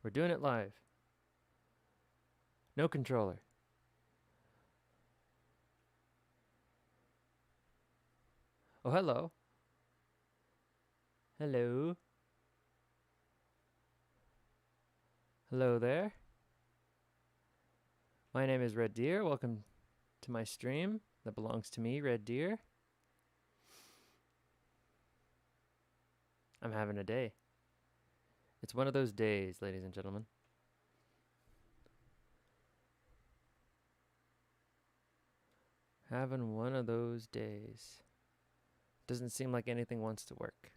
We're doing it live. No controller. Oh, hello. Hello. Hello there. My name is Red Deer. Welcome to my stream that belongs to me, Red Deer. I'm having a day. It's one of those days, ladies and gentlemen. Having one of those days. Doesn't seem like anything wants to work.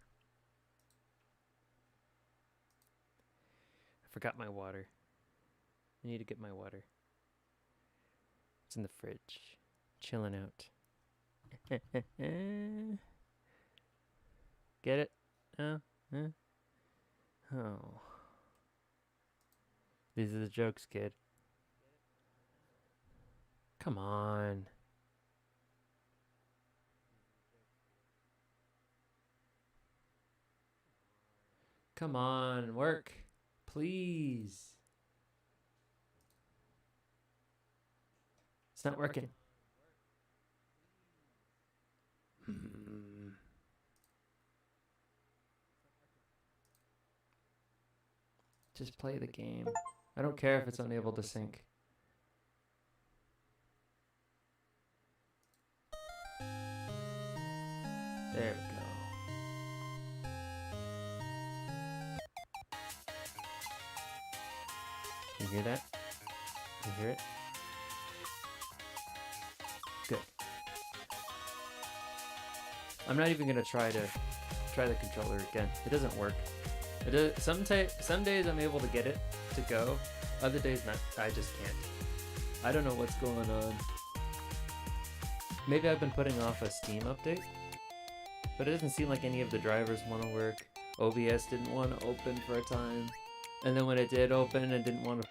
I forgot my water. I need to get my water. It's in the fridge. Chilling out. Get it? Oh. These are the jokes, kid. Come on. Come on, work. Please. It's not working. Just play the game. I don't care if it's unable to sync. There we go. You hear that? You hear it? Good. I'm not even gonna try the controller again. It doesn't work. It does, some days I'm able to get it to go. Other days not. I just can't. I don't know what's going on. Maybe I've been putting off a Steam update, but it doesn't seem like any of the drivers want to work. OBS didn't want to open for a time, and then when it did open, it didn't want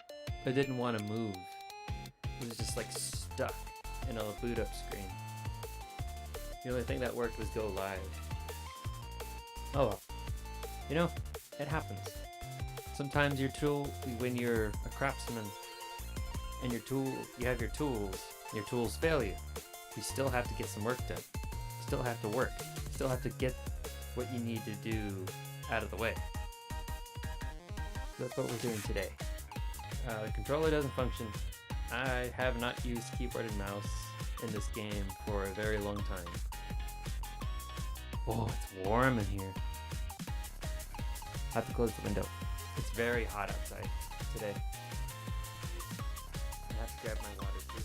to move. It was just like stuck in a boot up screen. The only thing that worked was go live. Oh well. You know, it happens. Sometimes your tool, when you're a craftsman and you have your tools fail you. You still have to get some work done. You still have to work. You still have to get what you need to do out of the way. That's what we're doing today. The controller doesn't function. I have not used keyboard and mouse in this game for a very long time. Oh, it's warm in here. I have to close the window. It's very hot outside today. I have to grab my water too.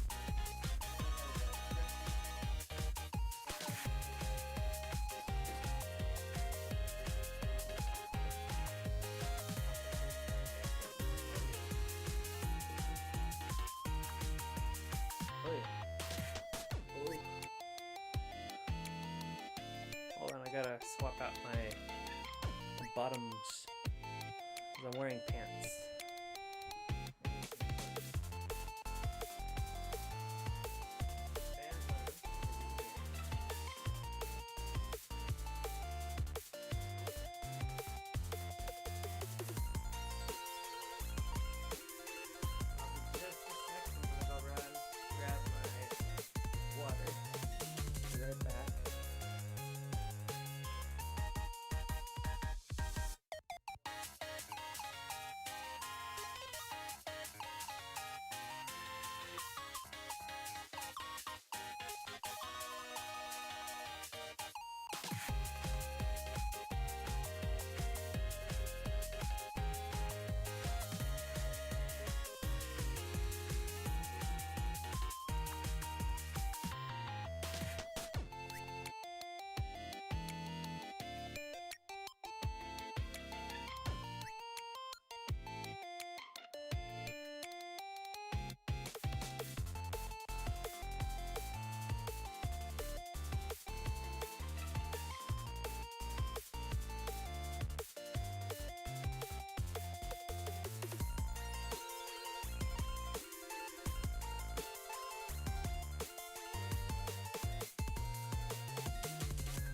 Hold on, I gotta swap out my bottoms because I'm wearing pants.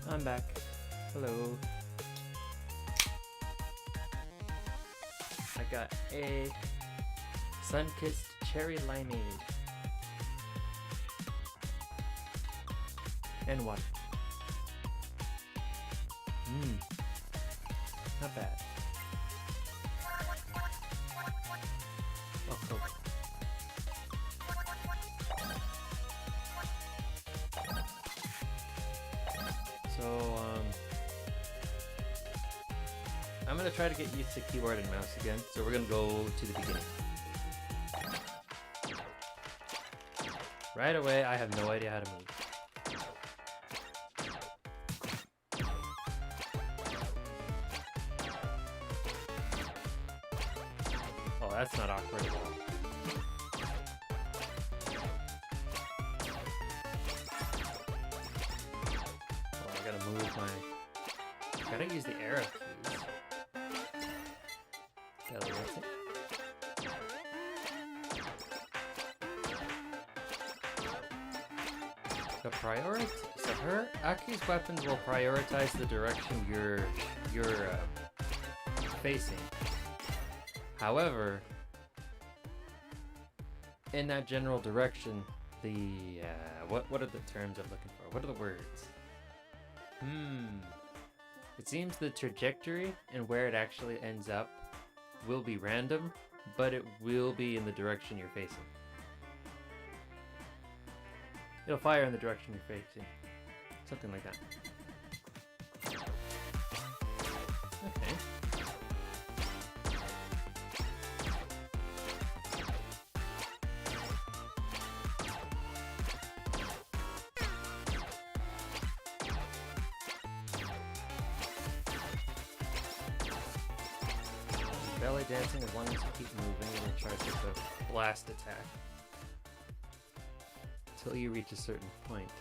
I'm back. Hello. I got a sun-kissed cherry limeade and water. Not bad. Oh, cool. So, I'm gonna try to get used to keyboard and mouse again, so we're gonna go to the beginning. Right away, I have no idea how to move. Oh, that's not awkward at all. Oh, I gotta move my... Gotta use the arrow keys. Belly dancing. The so Aki's weapons will prioritize the direction you're facing. However, in that general direction, the what are the terms I'm looking for? What are the words? It seems the trajectory and where it actually ends up will be random, but it will be in the direction you're facing. It'll fire in the direction you're facing. Something like that. Okay. Belly dancing as long as you keep moving and then charge with the blast attack until you reach a certain point.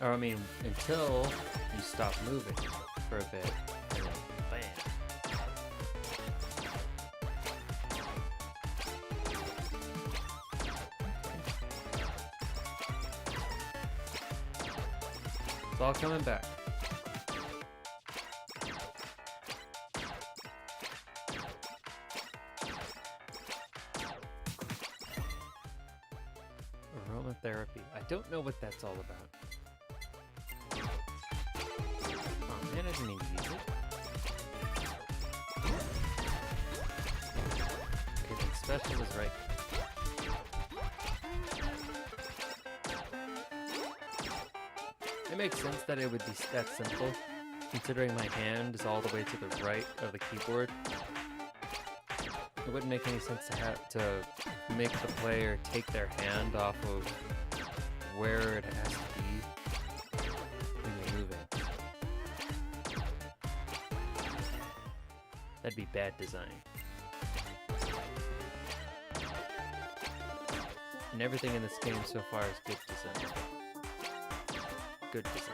Or I mean, until you stop moving for a bit and then bam. It's all coming back. Aromatherapy. I don't know what that's all about. Oh man, I didn't mean to use it. Okay, then special is right. It makes sense that it would be that simple, considering my hand is all the way to the right of the keyboard. It wouldn't make any sense to have to make the player take their hand off of where it has to be when you're moving. That'd be bad design. And everything in this game so far is good design. Good design.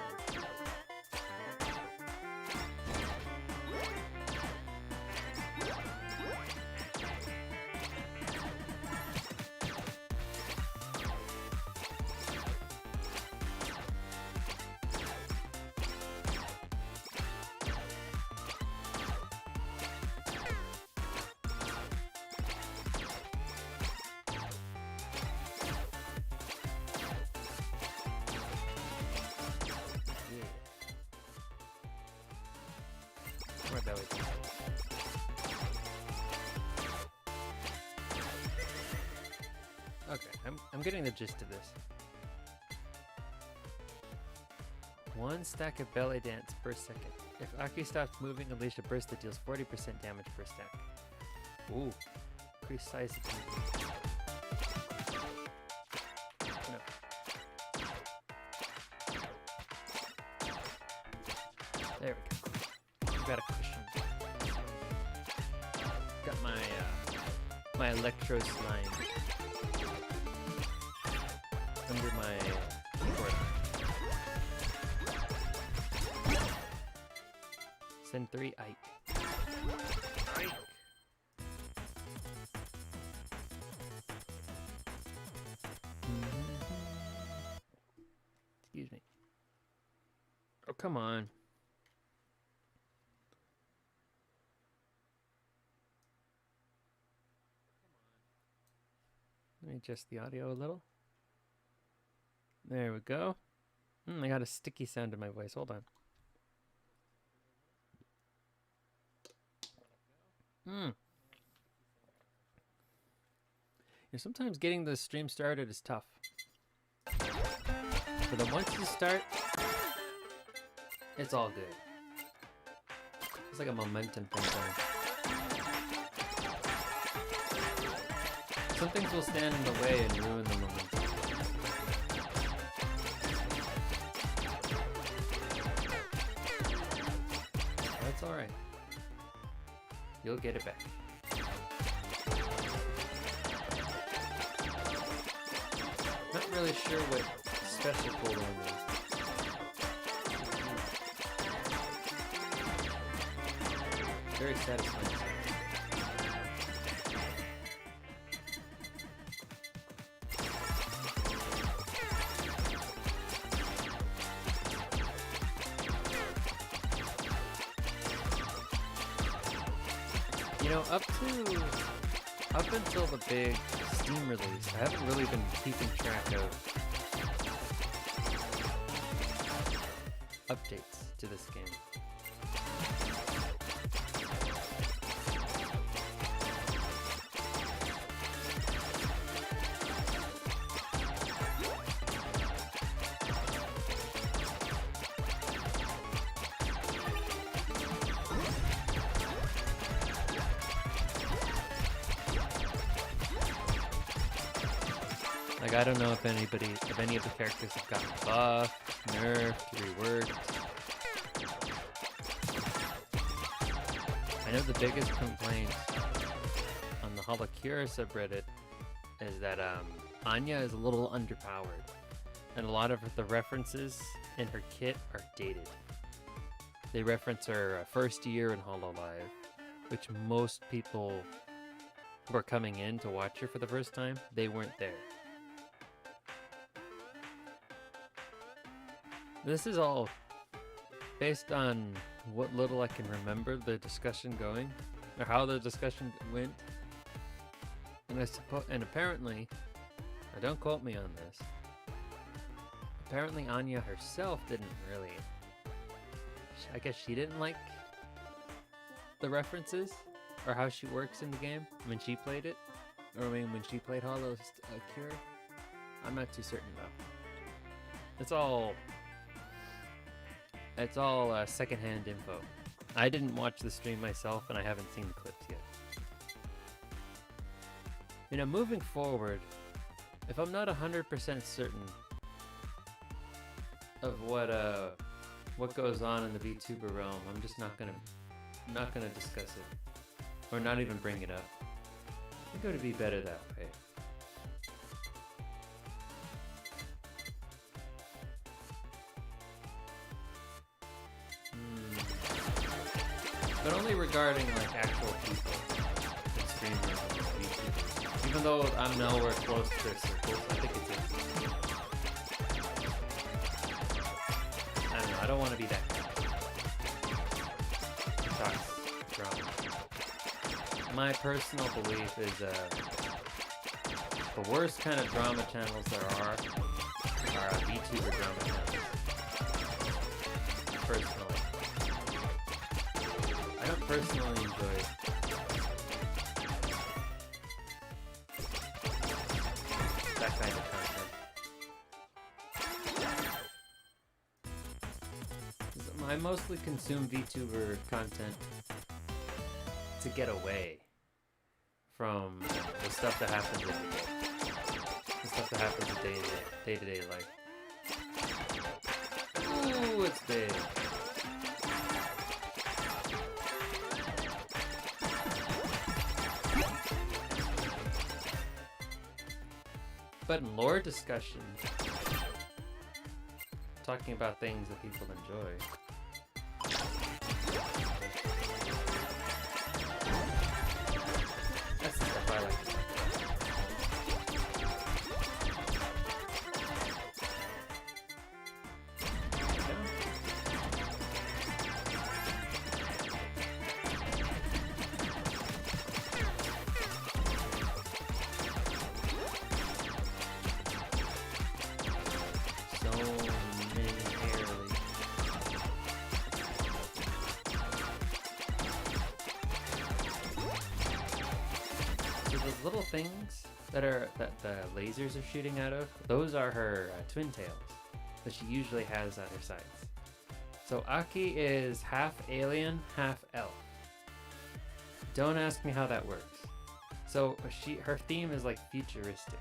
My belly. Okay, I'm getting the gist of this. One stack of belly dance per second. If Aki stops moving, unleash a burst that deals 40% damage per stack. Ooh, increase size of movement. No. There we go. Got a cushion. Got my my electro slime under my keyboard. Send 3 Ike. Ike. Excuse me. Oh, come on. me adjust the audio a little. There we go. I got a sticky sound in my voice. Hold on. Sometimes getting the stream started is tough. But then once you start, it's all good. It's like a momentum thing. Some things will stand in the way and ruin the momentum. That's alright. You'll get it back. Not really sure what special cooldown is. Very satisfying. You know, up until the big Steam release, I haven't really been keeping track of updates to this game. Like, I don't know if any of the characters have gotten buffed, nerfed, reworked. I know the biggest complaint on the HoloCure subreddit is that Anya is a little underpowered, and a lot of the references in her kit are dated. They reference her first year in HoloLive, which most people who are coming in to watch her for the first time, they weren't there. This is all based on what little I can remember the discussion going, or how the discussion went. And apparently, don't quote me on this, apparently Anya herself didn't really, I guess she didn't like the references, or how she works in the game when she played it, or when she played HoloCure. I'm not too certain though. It's all secondhand info. I didn't watch the stream myself, and I haven't seen the clips yet. You know, moving forward, if I'm not 100% certain of what goes on in the VTuber realm, I'm just not gonna discuss it, or not even bring it up. I think it would be better that way. But only regarding like actual people and streamers and YouTubers. Even though I'm nowhere close to their circles, I think it's interesting. I don't know, I don't want to be that guy. Drama. My personal belief is the worst kind of drama channels there are VTuber drama channels. Personally. I don't personally enjoy that kind of content. I mostly consume VTuber content to get away from the stuff that happens every day. The stuff that happens in day-to-day life. Ooh, it's big. But in lore discussion, talking about things that people enjoy. That's the stuff I like to talk So those little things that the lasers are shooting out of, those are her twin tails that she usually has at her sides. So Aki is half alien, half elf. Don't ask me how that works. So her theme is like futuristic,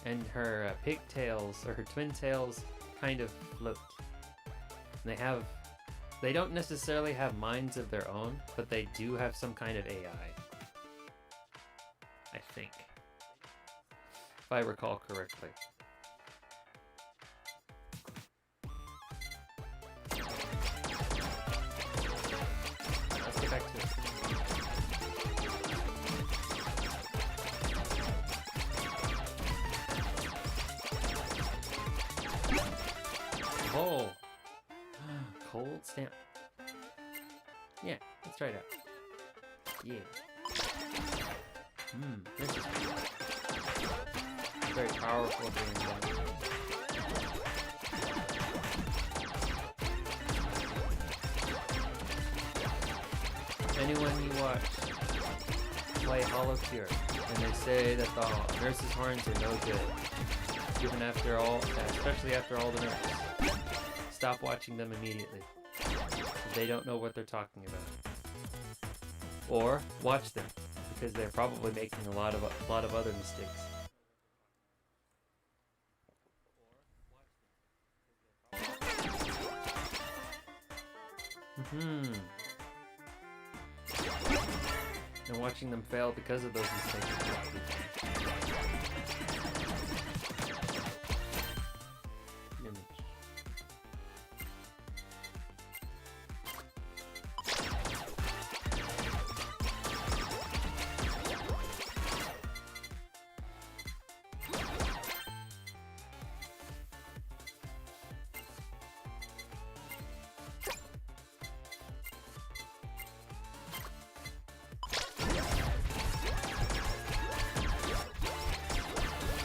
and her pigtails or her twin tails kind of float. And they don't necessarily have minds of their own, but they do have some kind of AI. I think, if I recall correctly. Let's get back to it. Oh, cold snap. Yeah, let's try it out. Yeah. This is very powerful doing that. Anyone you watch play HoloCure and they say that the nurses' horns are no good, even after all, especially after all the nurses, stop watching them immediately. They don't know what they're talking about. Or watch them, because they're probably making a lot of other mistakes. And watching them fail because of those mistakes.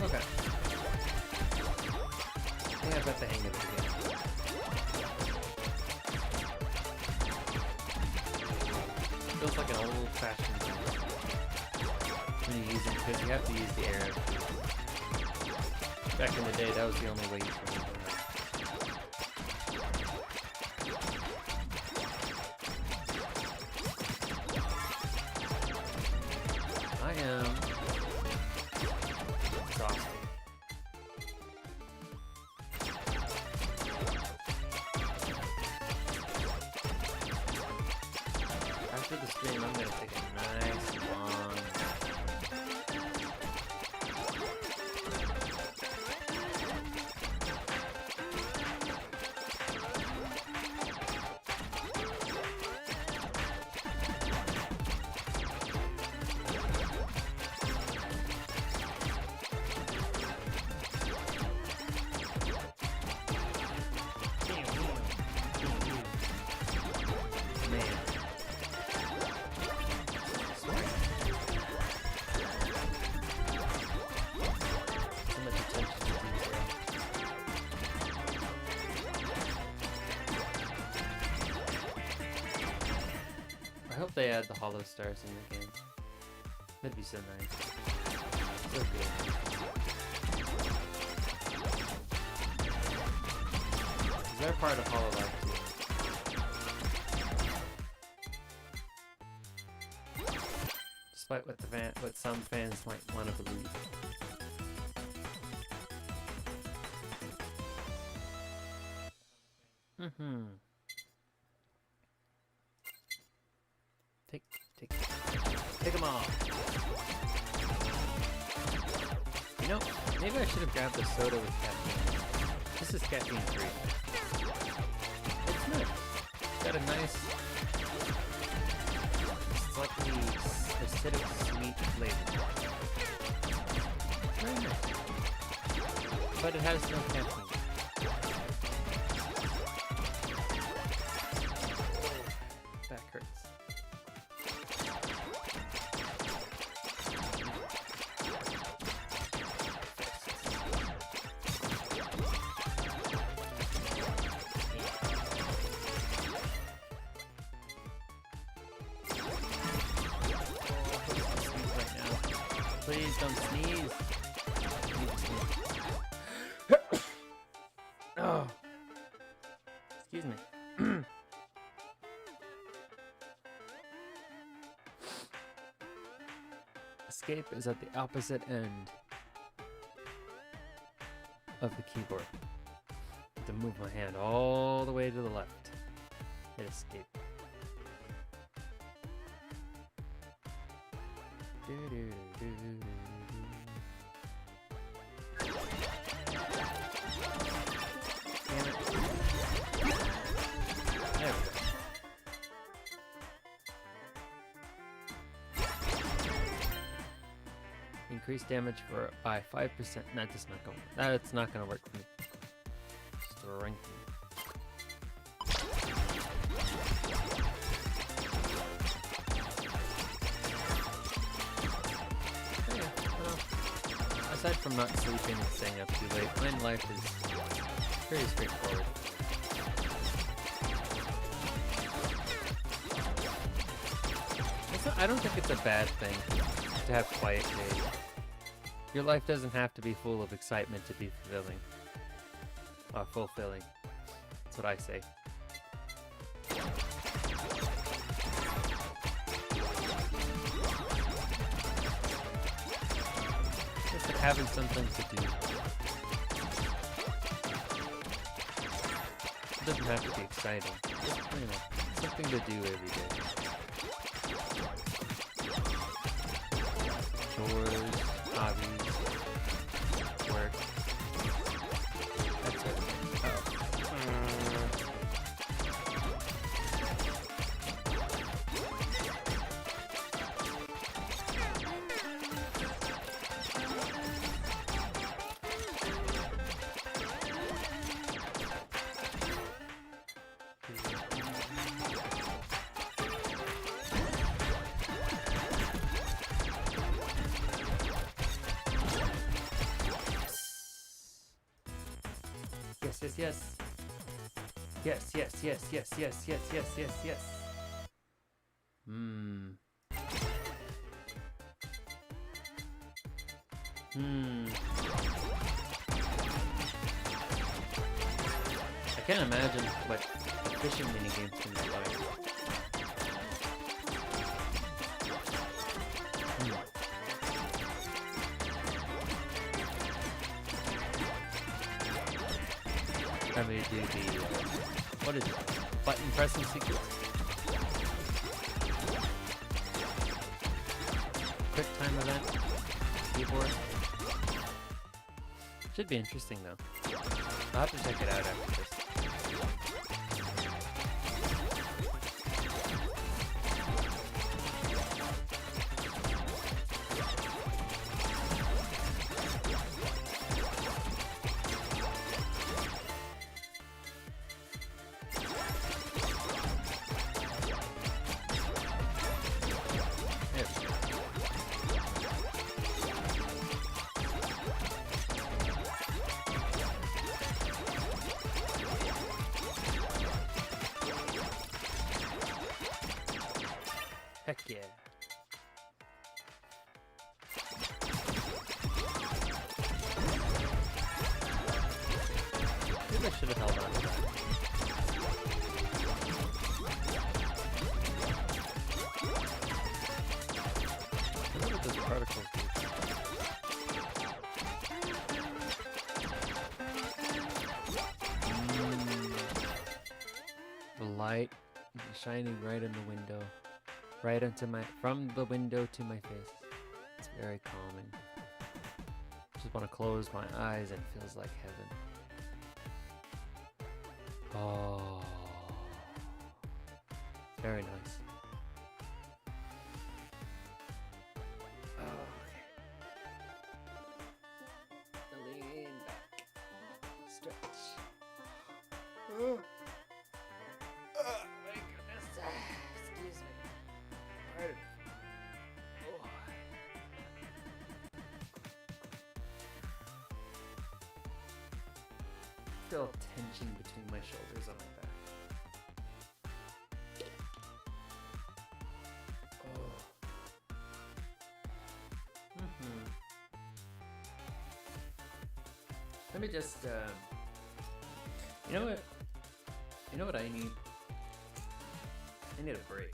Okay. I think I've got the hang of it again. Feels like an old-fashioned thing when you use it, because you have to use the air. Back in the day, that was the only way you could do it. I am exhausted. After the stream, I'm gonna take a nice long nap. Man. So much attention to detail. I hope they add the hollow stars in the game. That'd be so nice. So good. They're part of HoloLive too. Despite what some fans might want to believe. Take them all. You know, maybe I should have grabbed the soda with caffeine. This is caffeine free. It's nice. It's got a nice, slightly acidic, sweet flavor. Very nice. But it has no caffeine. Back hurts. Right now. Please don't sneeze. Oh. Excuse me. Escape is at the opposite end of the keyboard. I have to move my hand all the way to the left. Hit escape. Damn it. There we go. Increase damage by 5%. That's not going. That's not going to work for me. Strengthen. Yeah, well, aside from not sleeping and staying up too late, my life is pretty straightforward. I don't think it's a bad thing to have quiet days. Your life doesn't have to be full of excitement to be fulfilling. Fulfilling. That's what I say. Just that having something to do. It doesn't have to be exciting. Just, you know, something to do every day. Chores, hobbies, work. That's it. Uh-oh. Yes. Yes, yes, yes, yes, yes, yes, yes, yes, yes. I can't imagine what fishing minigames can be like. Let me do the, what is it? Button pressing sequence? Quick time event? Keyboard? Should be interesting though. I'll have to check it out after this. Heck yeah. Maybe I should have held on to that. What are those particles do? The light shining right in the window. Right into from the window to my face. It's very calming. Just want to close my eyes and it feels like heaven. Oh, it's very nice. Okay. Lean back. Stretch. Oh. My goodness. Excuse me. Pardon. Oh. Feel tension between my shoulders on my back. Oh. Let me just, you know what? You know what I need? I need a break.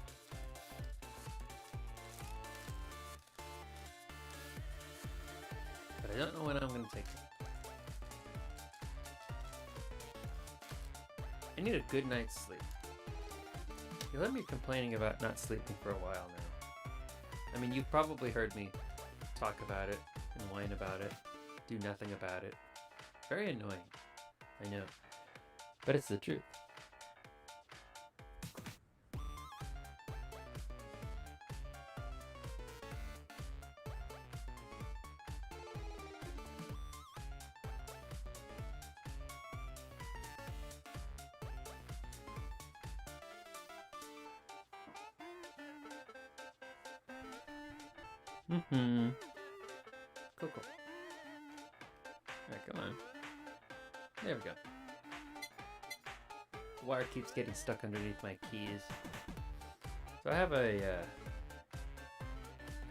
But I don't know when I'm gonna take it. I need a good night's sleep. You heard me complaining about not sleeping for a while now. I mean, you've probably heard me talk about it and whine about it, do nothing about it. Very annoying, I know, but it's the truth. Cool. Alright, come on. There we go. The wire keeps getting stuck underneath my keys. So I have a,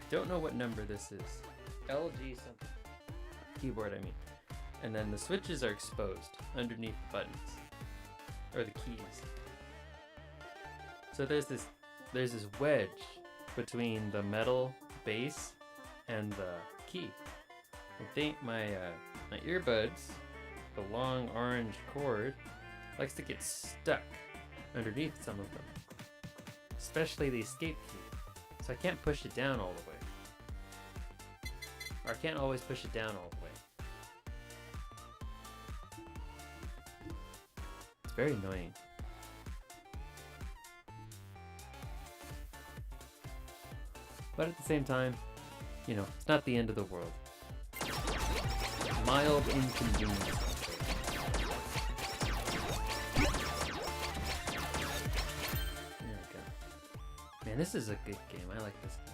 don't know what number this is. LG something. Keyboard, I mean. And then the switches are exposed underneath the buttons. Or the keys. So there's this wedge between the metal base and the key. I think my earbuds, the long orange cord, likes to get stuck underneath some of them, especially the escape key. So I can't push it down all the way, or I can't always push it down all the way. It's very annoying. But at the same time, you know, it's not the end of the world. Mild inconvenience. There we go. Man, this is a good game. I like this game.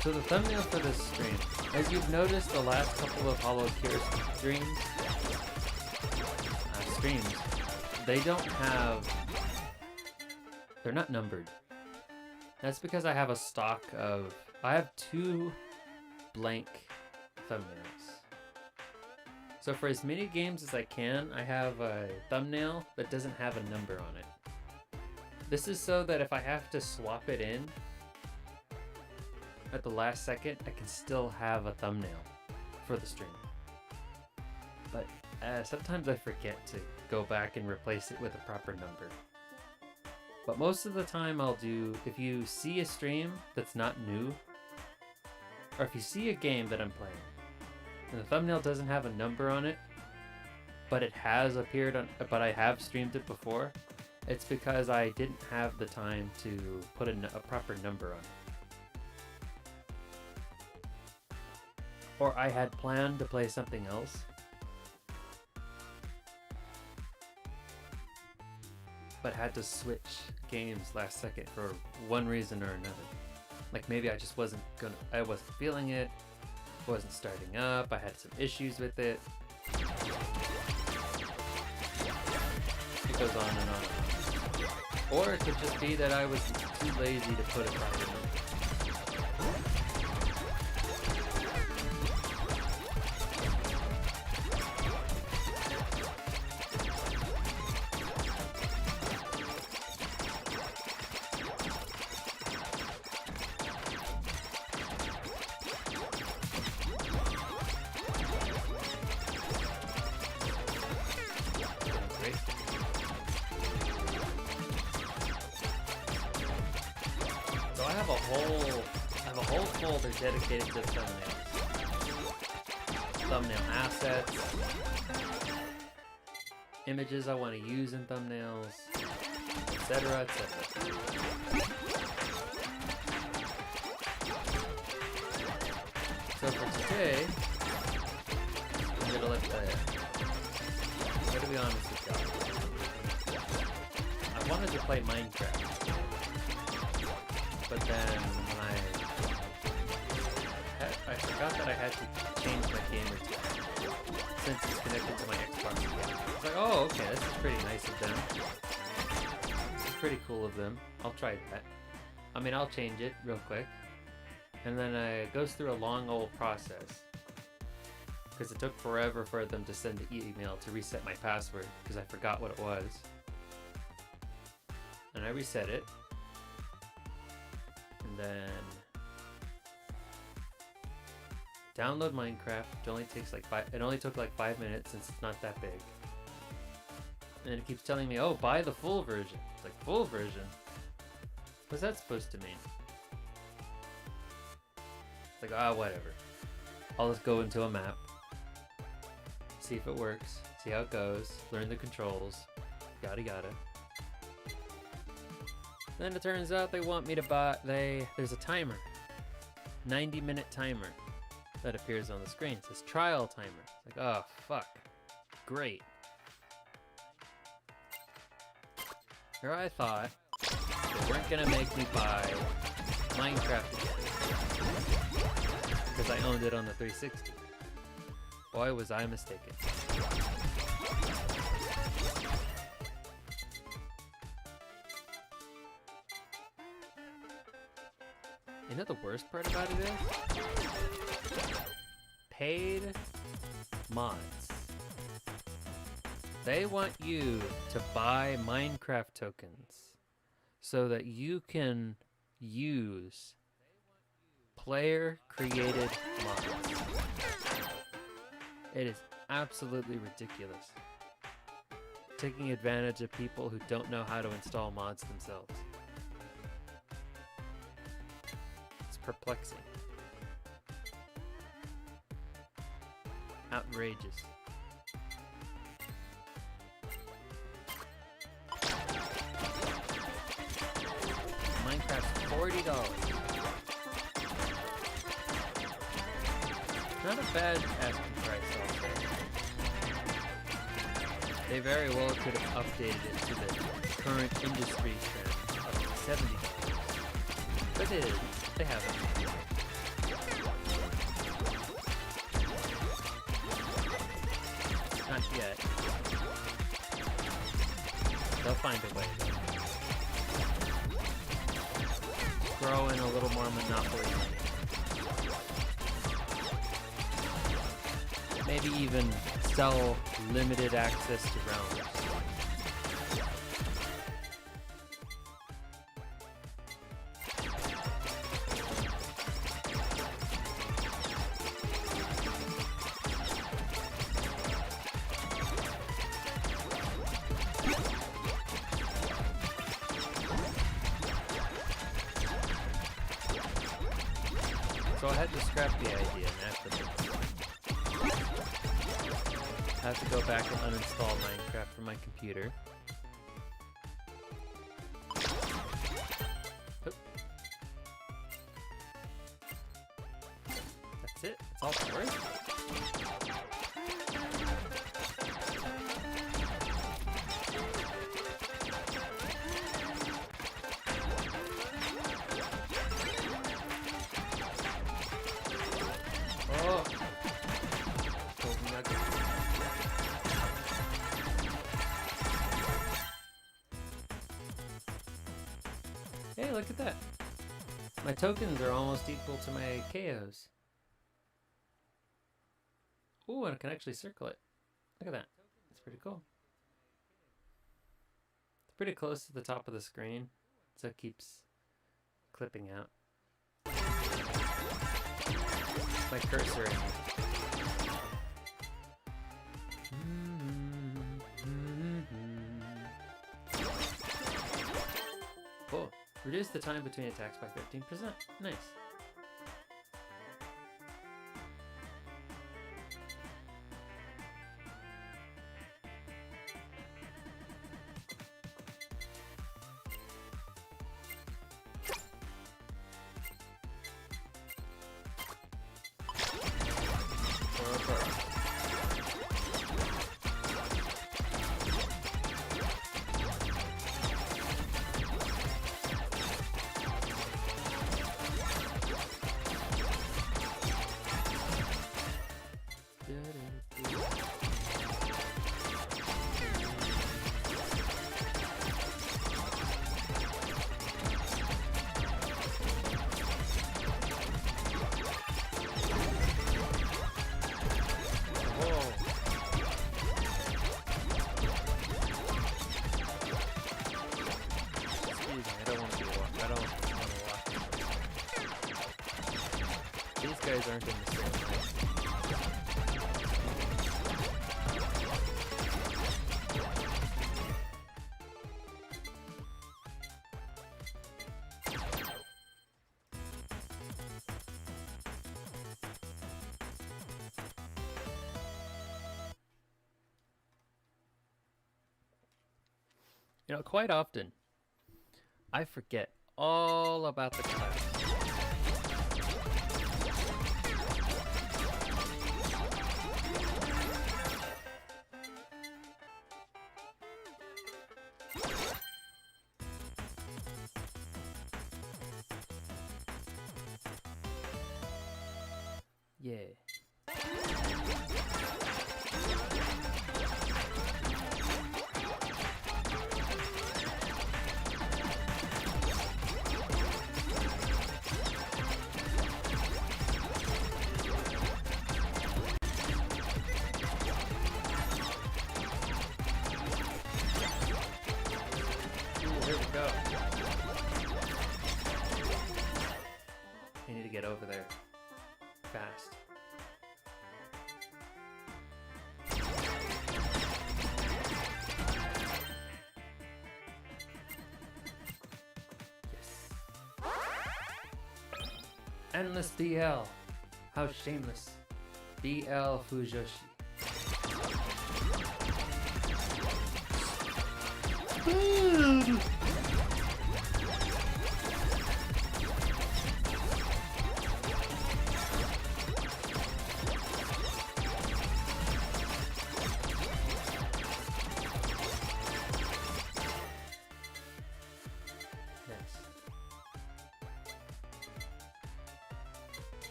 So the thumbnail for this stream, as you've noticed the last couple of HoloCure streams, they don't have, they're not numbered. That's because I have a stock of, I have 2 blank thumbnails. So for as many games as I can, I have a thumbnail that doesn't have a number on it. This is so that if I have to swap it in at the last second, I can still have a thumbnail for the stream. But sometimes I forget to go back and replace it with a proper number. But most of the time I'll do, if you see a stream that's not new, or if you see a game that I'm playing, and the thumbnail doesn't have a number on it, but it has appeared on, but I have streamed it before, it's because I didn't have the time to put a proper number on it. Or I had planned to play something else, but had to switch games last second for one reason or another. Like maybe I just wasn't feeling it, wasn't starting up, I had some issues with it. It goes on and on and on. Or it could just be that I was too lazy to put a proper number. Dedicated to thumbnails. Thumbnail assets. Images I want to use in thumbnails. Etc. etc. So for today, I'm gonna be honest with wanted to play Minecraft, but then when I forgot that I had to change my gamer tag since it's connected to my Xbox again. I was like, oh, okay, this is pretty nice of them. This is pretty cool of them. I'll try that. I mean, I'll change it real quick. And then it goes through a long old process. Because it took forever for them to send the email to reset my password because I forgot what it was. And I reset it. And then download Minecraft. It only takes like it only took like 5 minutes since it's not that big. And it keeps telling me, oh, buy the full version. It's like, full version? What's that supposed to mean? It's like, ah, whatever. I'll just go into a map. See if it works. See how it goes. Learn the controls. Yada yada. Then it turns out they want me to buy... There's a timer. 90-minute timer that appears on the screen. It says trial timer. It's like, oh, fuck. Great. Here I thought they weren't gonna make me buy Minecraft again because I owned it on the 360. Boy, was I mistaken. You know the worst part about it is? Paid mods. They want you to buy Minecraft tokens so that you can use player-created mods. It is absolutely ridiculous. Taking advantage of people who don't know how to install mods themselves. It's perplexing. Outrageous. Minecraft's $40. Not a bad asking price, I'll say. They very well could have updated it to the current industry trend of $70. But they didn't. They haven't. Not yet. They'll find a way, though. Throw in a little more monopoly money. Maybe even sell limited access to realms. So I had to scrap the idea and I have to go back and uninstall Minecraft from my computer. Oop. That's it? That's all it's worth? Oh! Hey, look at that. My tokens are almost equal to my KOs. Ooh, and I can actually circle it. Look at that. It's pretty cool. It's pretty close to the top of the screen, so it keeps clipping out. My cursor in here. Cool. Reduce the time between attacks by 15%. Nice. guys aren't in the same light. You know, quite often, I forget all about the class. Yeah. Here we go. I need to get over there fast. Yes. Endless BL. How shameless. BL Fujoshi.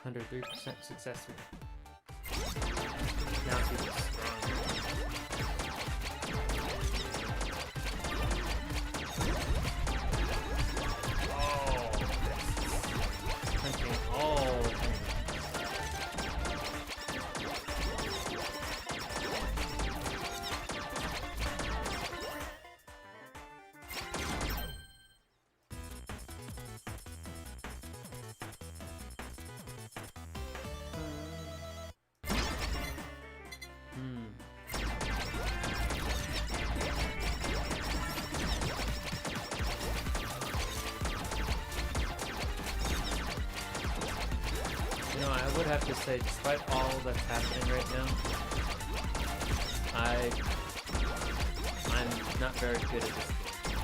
Under 3% success rate. Now feels strong. Oh, punching all the things. You know, I would have to say, despite all that's happening right now, I'm not very good at this game.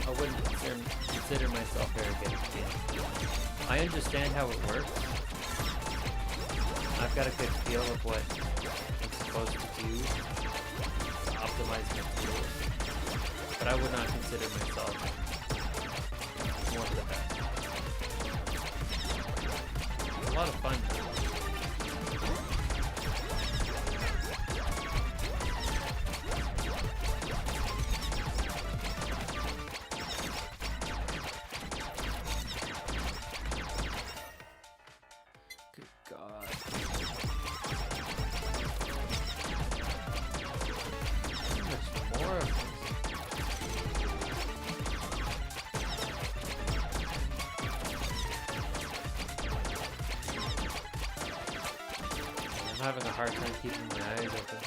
I wouldn't consider myself very good at this game. I understand how it works. I've got a good feel of what I'm supposed to do to optimize my tools, but I would not consider myself one of the best. A lot of fun. Good God. How much more of this? I'm having a hard time keeping my eyes open.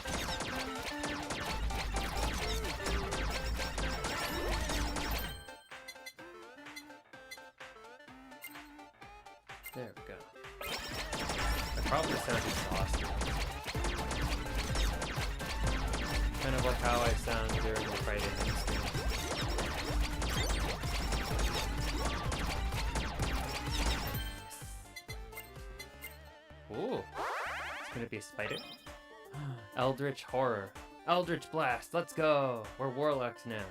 There we go. I probably sound exhausted. Kind of like how I sound during the Friday night stream. Ooh. It's gonna be a spider. Eldritch Horror. Eldritch Blast, let's go! We're warlocks now.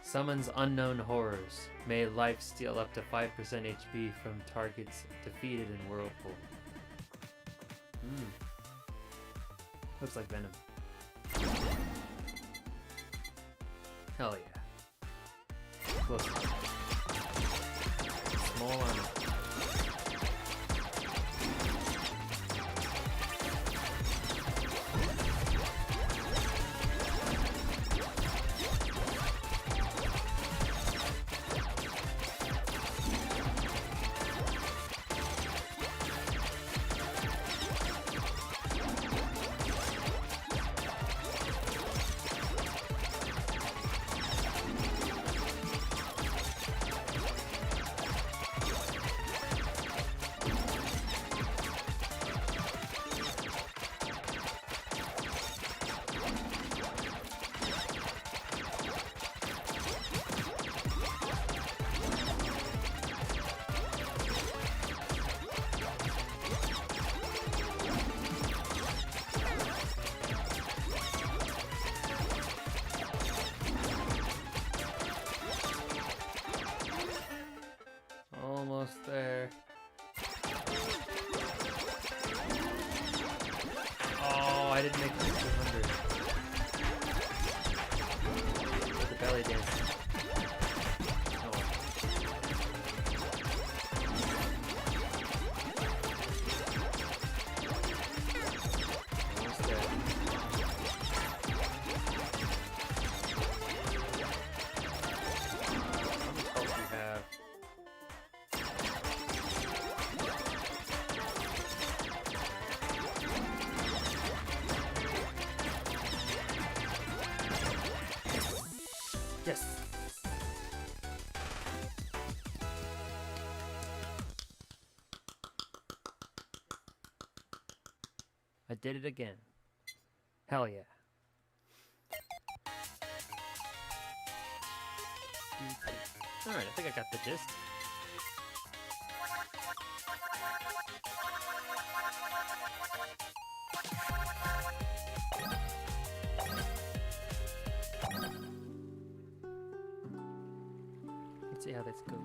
Summons unknown horrors. May life steal up to 5% HP from targets defeated in Whirlpool. Looks like Venom. Hell yeah. Close. Small armor. Almost there. Oh, I didn't make it to 200. With the belly dance. Oh. Almost there. How much health do you have? Yes. I did it again. Hell yeah. Alright, I think I got the gist. Let's see how this goes.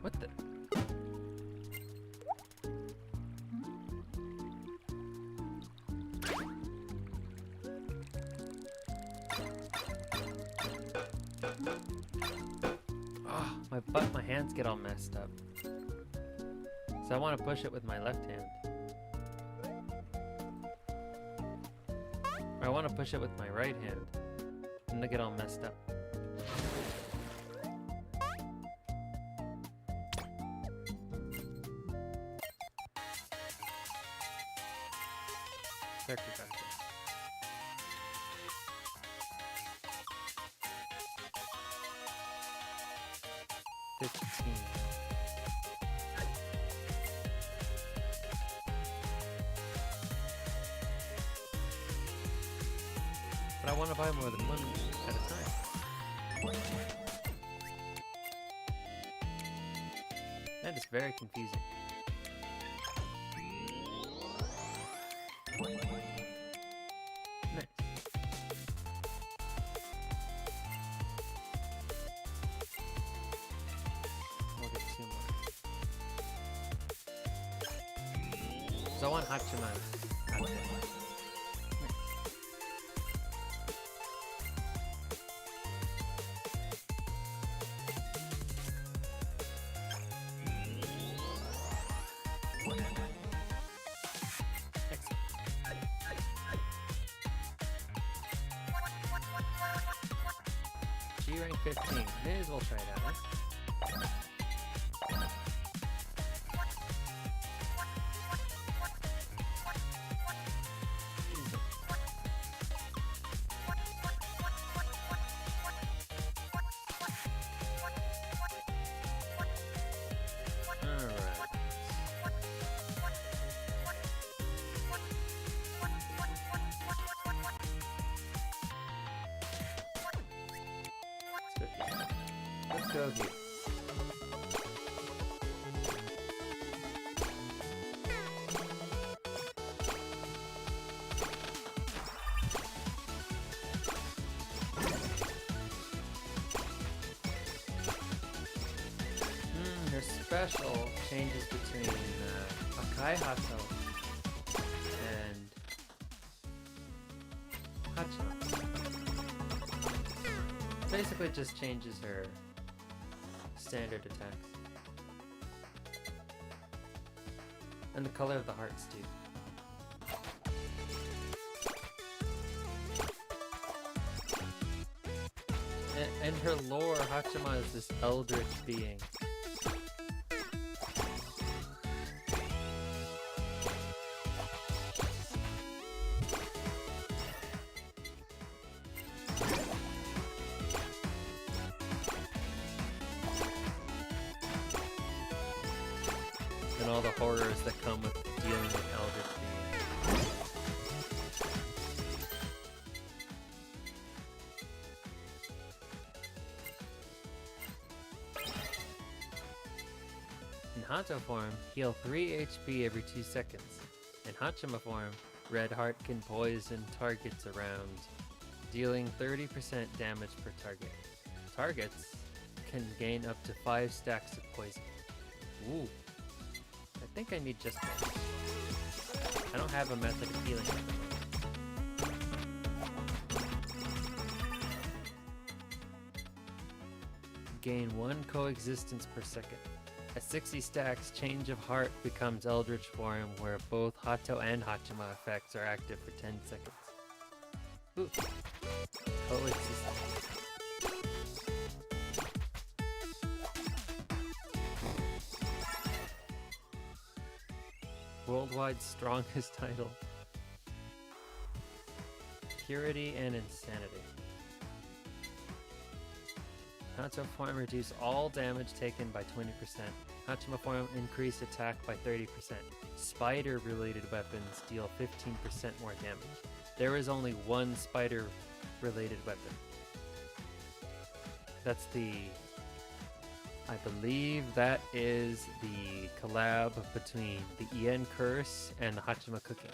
What the? Oh, my hands get all messed up. So I want to push it with my left hand. Or I want to push it with my right hand. And they get all messed up. Character gotcha. But I want to buy more than one at a time. That is very confusing. Nice. We'll get 2 more. So I want Hachiman. G rank 15. May as well try it out, huh? go here. Her special changes between Akai Hato and Hachima. Basically just changes her standard attacks. And the color of the hearts too. And her lore, Hachima is this eldritch being. And all the horrors that come with dealing with eldritch beings. In Hato form, heal 3 HP every 2 seconds. In Hachima form, Red Heart can poison targets around, dealing 30% damage per target. Targets can gain up to 5 stacks of poison. Ooh. I think I need just one. I don't have a method of healing at the moment. Gain 1 coexistence per second. At 60 stacks, Change of Heart becomes Eldritch form, where both Hato and Hachima effects are active for 10 seconds. Ooh. Coexistence. Worldwide strongest title. Purity and Insanity. Hato form reduce all damage taken by 20%. Hachima form increase attack by 30%. Spider related weapons deal 15% more damage. There is only one spider related weapon. That's the... I believe that is the collab between the En Curse and the Hachima Cooking.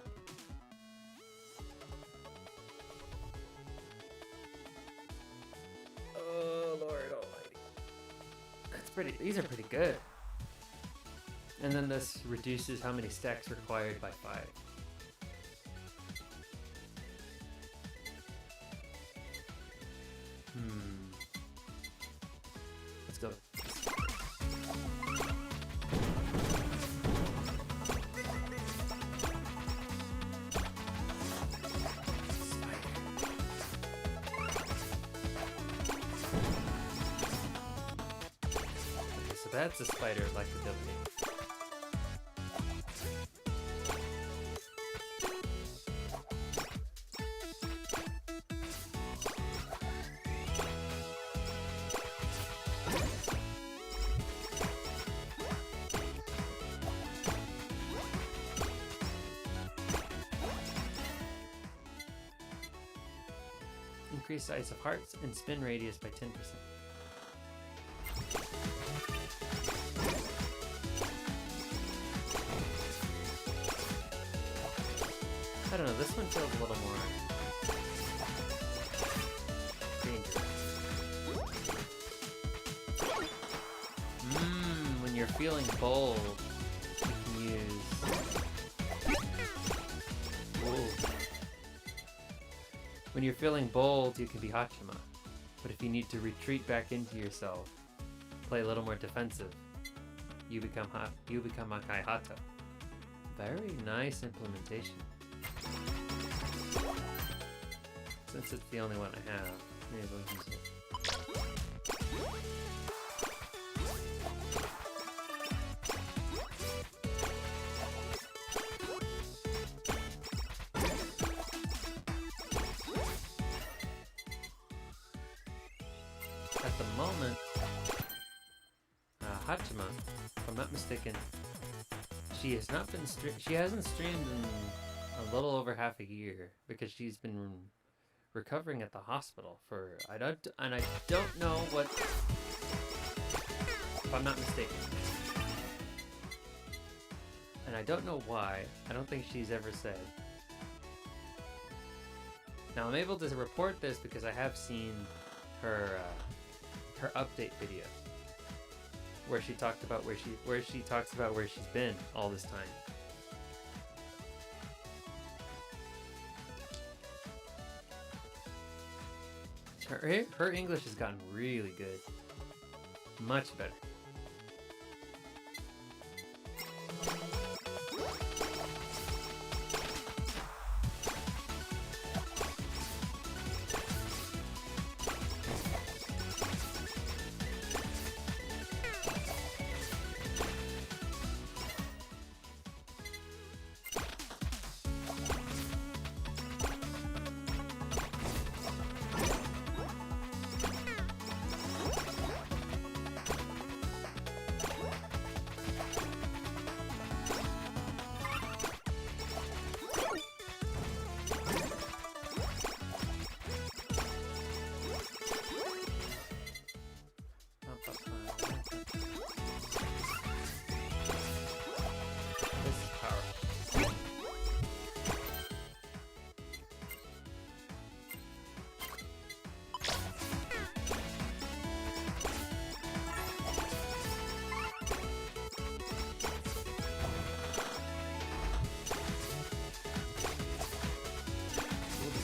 Oh Lord Almighty. That's pretty, these are pretty good. And then this reduces how many stacks required by 5. Let's go. So that's a spider-like ability. Increase size of hearts and spin radius by 10%. I don't know, this one feels a little more dangerous. When you're feeling bold, you can use... Whoa. When you're feeling bold, you can be Hachima. But if you need to retreat back into yourself, play a little more defensive, you become Akai Hato. Very nice implementation. Since it's the only one I have, maybe we'll use it. At the moment, Hachima, if I'm not mistaken, she has not been she hasn't streamed in a little over half a year because she's been recovering at the hospital for I don't know what if I'm not mistaken. And I don't know why. I don't think she's ever said. Now I'm able to report this because I have seen her her update video where she talked about where she's been all this time. Her English has gotten really good. Much better.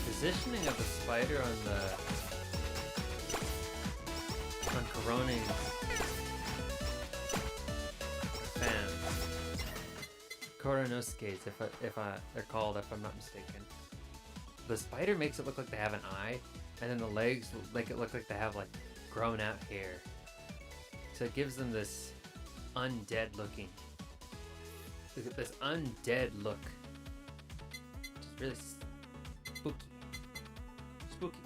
Positioning of the spider on Coroning's fan. Coronosuke's, if they're called, if I'm not mistaken. The spider makes it look like they have an eye, and then the legs make it look like they have like grown out hair. So it gives them this undead looking. This undead look. Just really spooky. Spooky.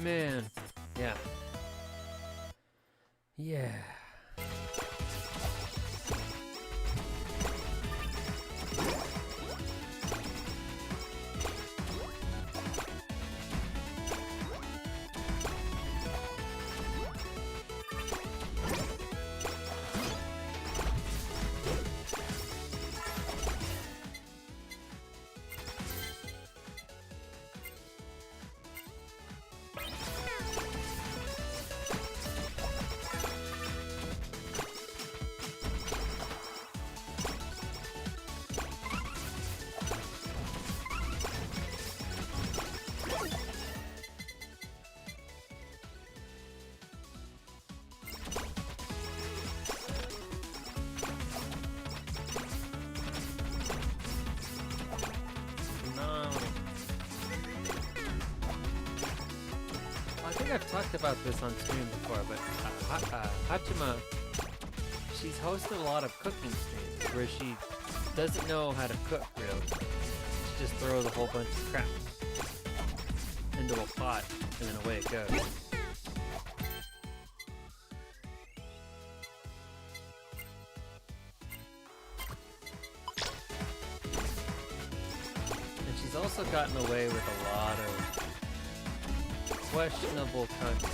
Man, yeah. Yeah. think I've talked about this on stream before, but Hachima, she's hosted a lot of cooking streams where she doesn't know how to cook really. She just throws a whole bunch of crap into a pot and then away it goes. And she's also gotten away with a lot of questionable content.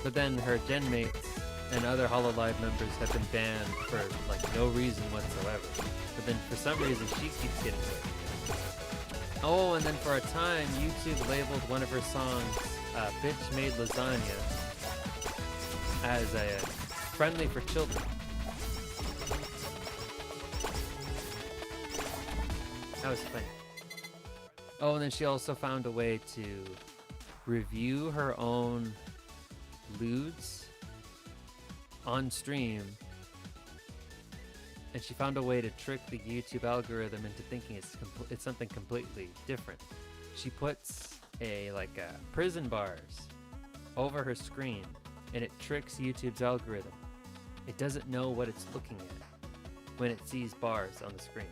But then her gen mates and other HoloLive members have been banned for like no reason whatsoever. But then for some reason she keeps getting away. Oh, and then for a time YouTube labeled one of her songs Bitch Made Lasagna as a friendly for children. That was funny. Oh, and then she also found a way to review her own lewds on stream, and she found a way to trick the YouTube algorithm into thinking it's something completely different. She puts a prison bars over her screen, and it tricks YouTube's algorithm. It doesn't know what it's looking at when it sees bars on the screen.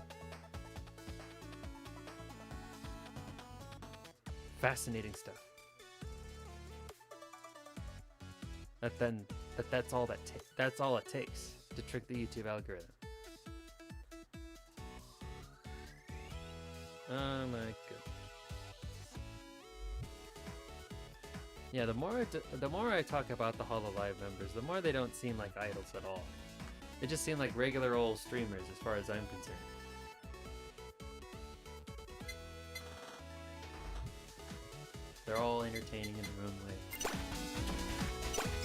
Fascinating stuff. That's all it takes to trick the YouTube algorithm. Oh my goodness. Yeah, the more I talk about the HoloLive members, the more they don't seem like idols at all. They just seem like regular old streamers as far as I'm concerned. They're all entertaining in their own way.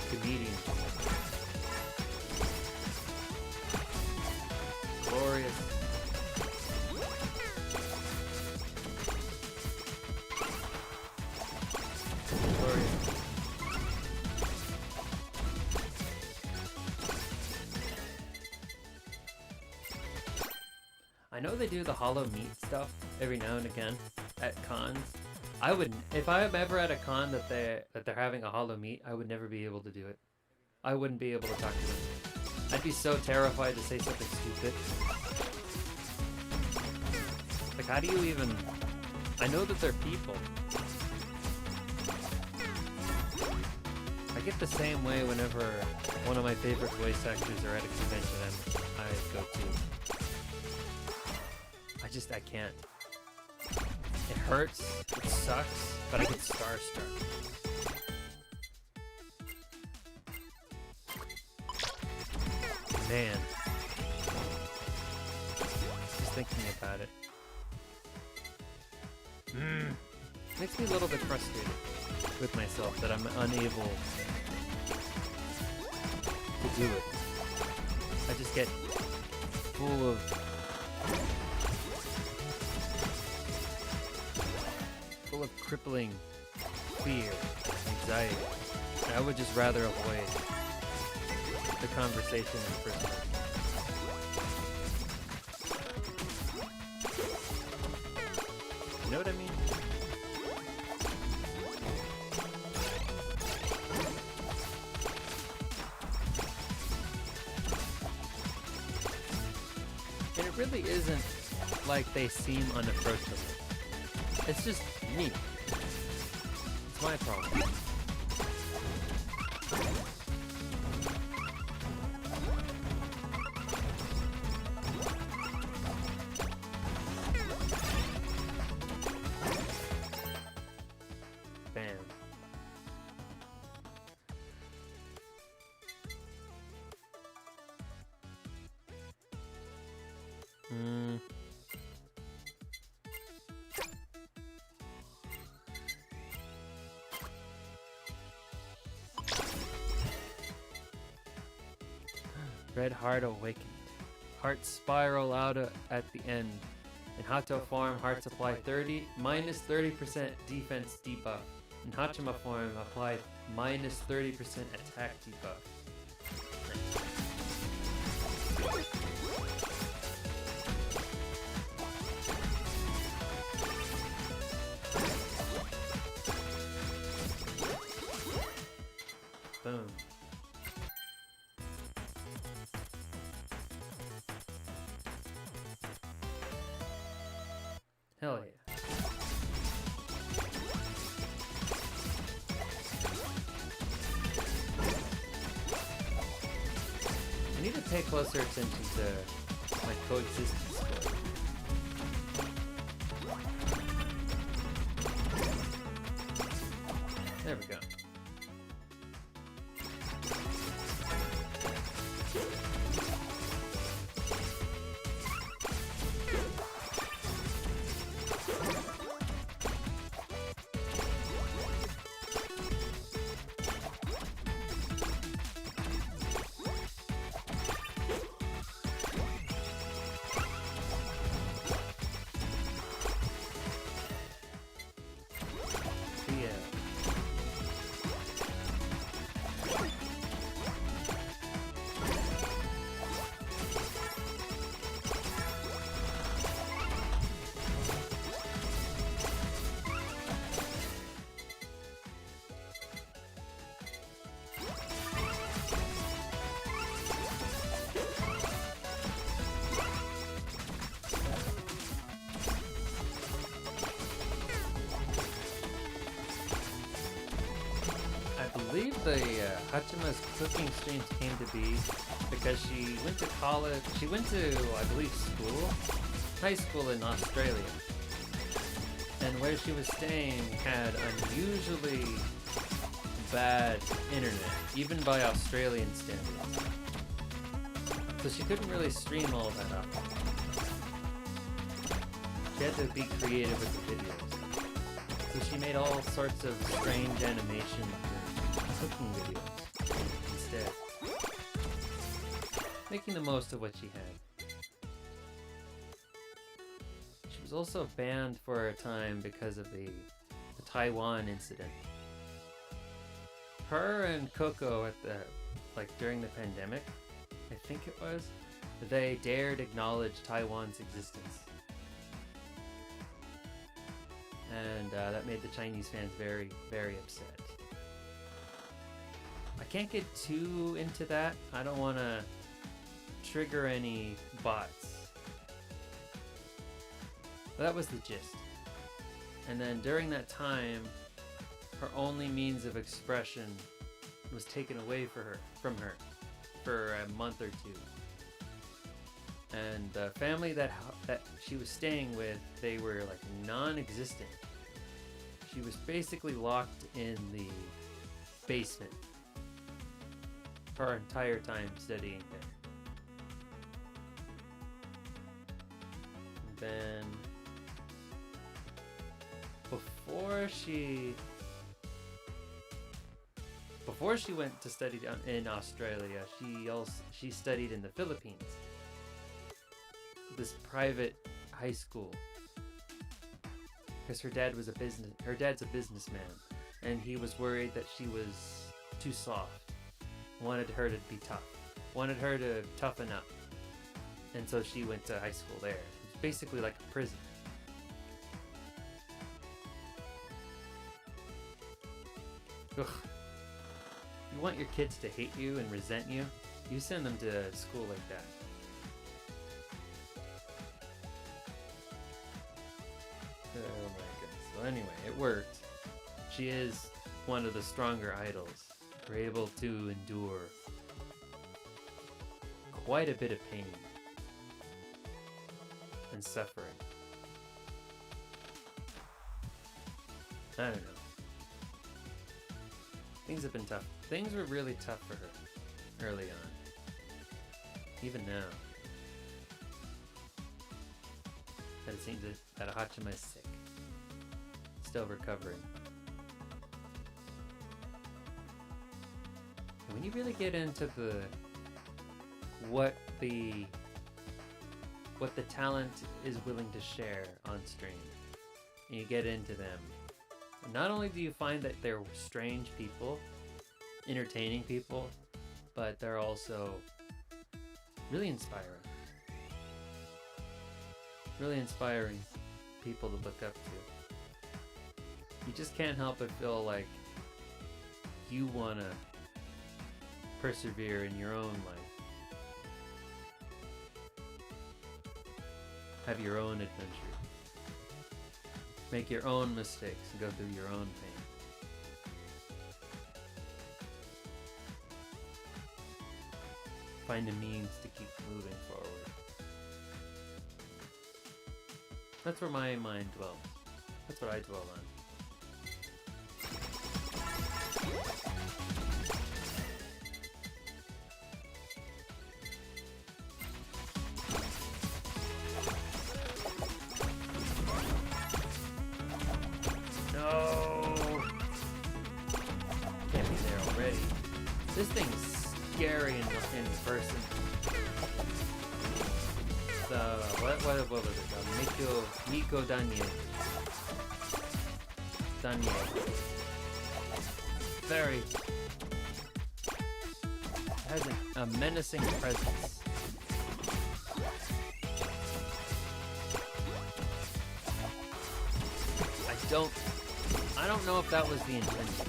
Comedians. Glorious. Glorious. I know they do the holo meat stuff every now and again at cons. I wouldn't. If I'm ever at a con that they're having a holo meet, I would never be able to do it. I wouldn't be able to talk to them. I'd be so terrified to say something stupid. Like, how do you even... I know that they're people. I get the same way whenever one of my favorite voice actors are at a convention I go to. I can't. It hurts, it sucks, but I get starstruck. Man. Just thinking about it. Makes me a little bit frustrated with myself that I'm unable to do it. I just get full of crippling fear, anxiety. And I would just rather avoid the conversation in the first place. You know what I mean? And it really isn't like they seem unapproachable. It's just me. It's my problem. Bam. Red Heart Awakened. Hearts spiral out at the end. In Hato form, hearts apply minus 30% defense debuff. In Hachima form, apply minus 30% attack debuff. Hell yeah. I need to pay closer attention to my coexistence score. There we go. I believe the Hachima's cooking streams came to be because she went to college. She went to, I believe, high school in Australia. And where she was staying had unusually bad internet, even by Australian standards. So she couldn't really stream all that up. She had to be creative with the videos. So she made all sorts of strange animations and cooking videos instead. Making the most of what she had. She was also banned for a time because of the Taiwan incident. Her and Coco at during the pandemic, I think it was, they dared acknowledge Taiwan's existence. And that made the Chinese fans very, very upset. I can't get too into that. I don't want to trigger any bots. But that was the gist. And then during that time, her only means of expression was taken away from her for a month or two. And the family that she was staying with, they were like non-existent. She was basically locked in the basement for her entire time studying there. And then before she went to study in Australia, she studied in the Philippines. This private high school. Because her dad's a businessman, and he was worried that she was too soft. Wanted her to be tough. Wanted her to toughen up. And so she went to high school there. It's basically like a prison. Ugh. You want your kids to hate you and resent you? You send them to school like that. Oh my goodness. So anyway, it worked. She is one of the stronger idols. We're able to endure quite a bit of pain and suffering. I don't know. Things have been tough. Things were really tough for her early on. Even now. And it seems that Hachima is sick. Still recovering. And when you really get into what the talent is willing to share on stream, and you get into them, not only do you find that they're strange people, entertaining people, but they're also really inspiring. Really inspiring people to look up to. You just can't help but feel like you wanna persevere in your own life. Have your own adventure. Make your own mistakes and go through your own pain. Find a means to keep moving forward. That's where my mind dwells. That's what I dwell on. No! Can't be there already. This thing's scary in person. What was it called? Miko Daniel. Very. Has a menacing presence. I don't know if that was the intention.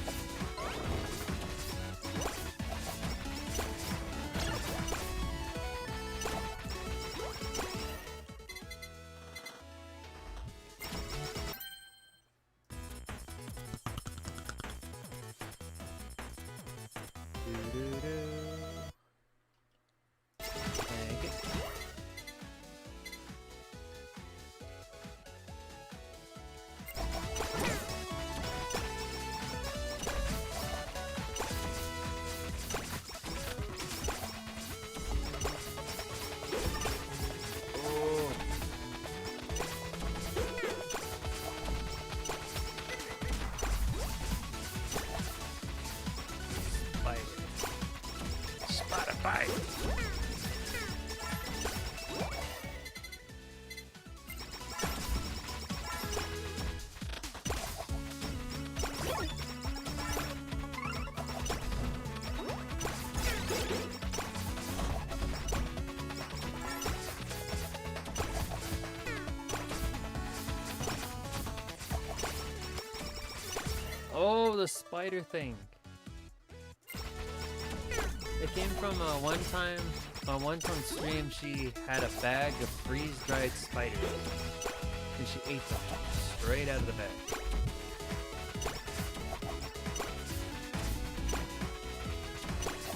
Take it. Spotify. Oh, the spider thing. It came from one time stream she had a bag of freeze-dried spiders and she ate them straight out of the bag.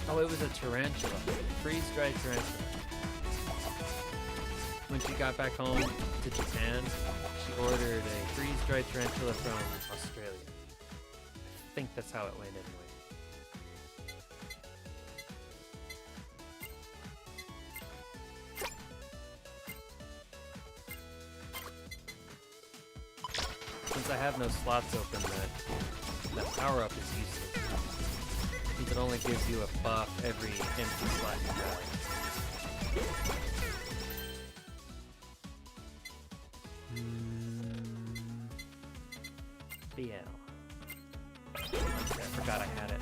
Oh, it was a tarantula, freeze-dried tarantula. When she got back home to Japan, she ordered a freeze-dried tarantula from Australia. I think that's how it went anyway. Since I have no slots open, that power-up is useless. Since it only gives you a buff every empty slot you have. BL. Okay, I forgot I had it.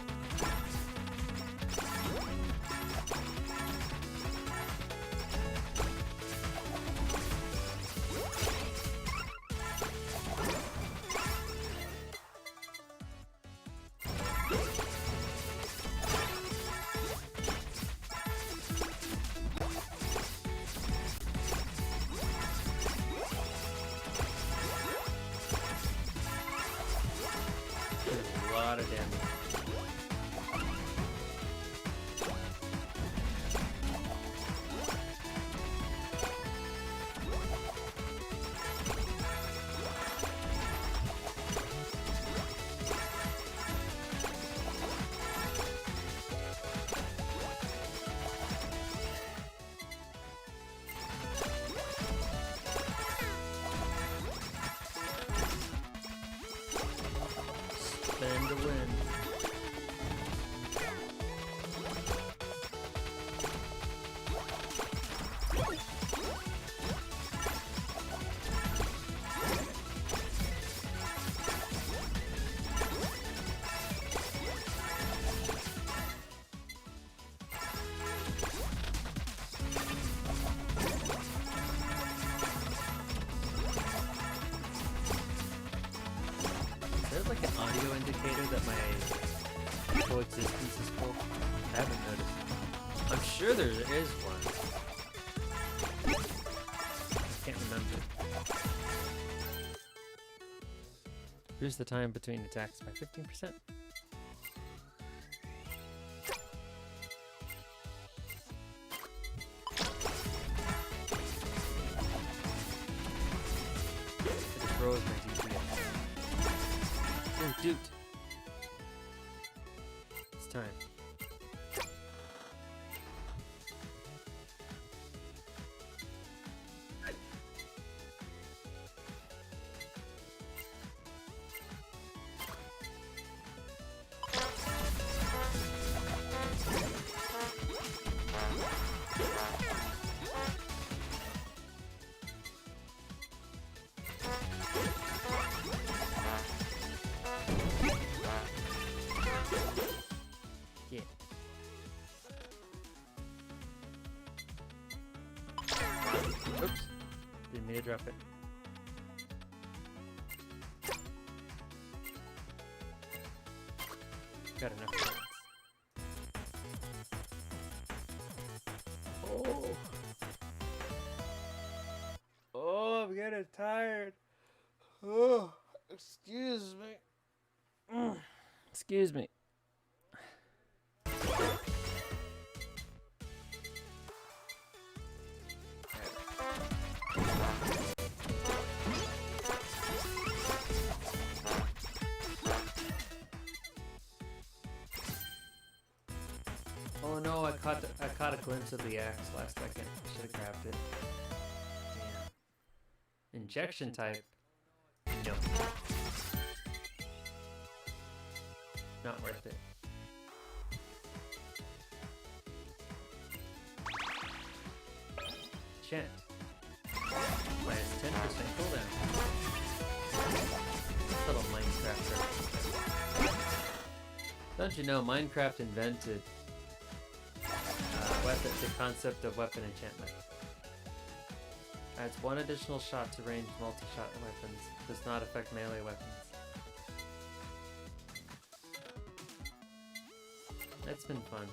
sure there is one. Can't remember. Here's the time between attacks by 15%. It grows my DPS. Oh, dude. It's time. Yeah. Oops. Didn't mean to drop it. Got enough points. Oh. Oh, I'm getting tired. Oh, excuse me. Excuse me. Oh no, I caught a glimpse of the axe last second. I should have grabbed it. Damn. Injection type? No. Not worth it. Chant. Minus 10% cooldown. Little Minecraft reference. Don't you know Minecraft invented the concept of weapon enchantment. Adds one additional shot to ranged multi-shot weapons. Does not affect melee weapons. That's been fun.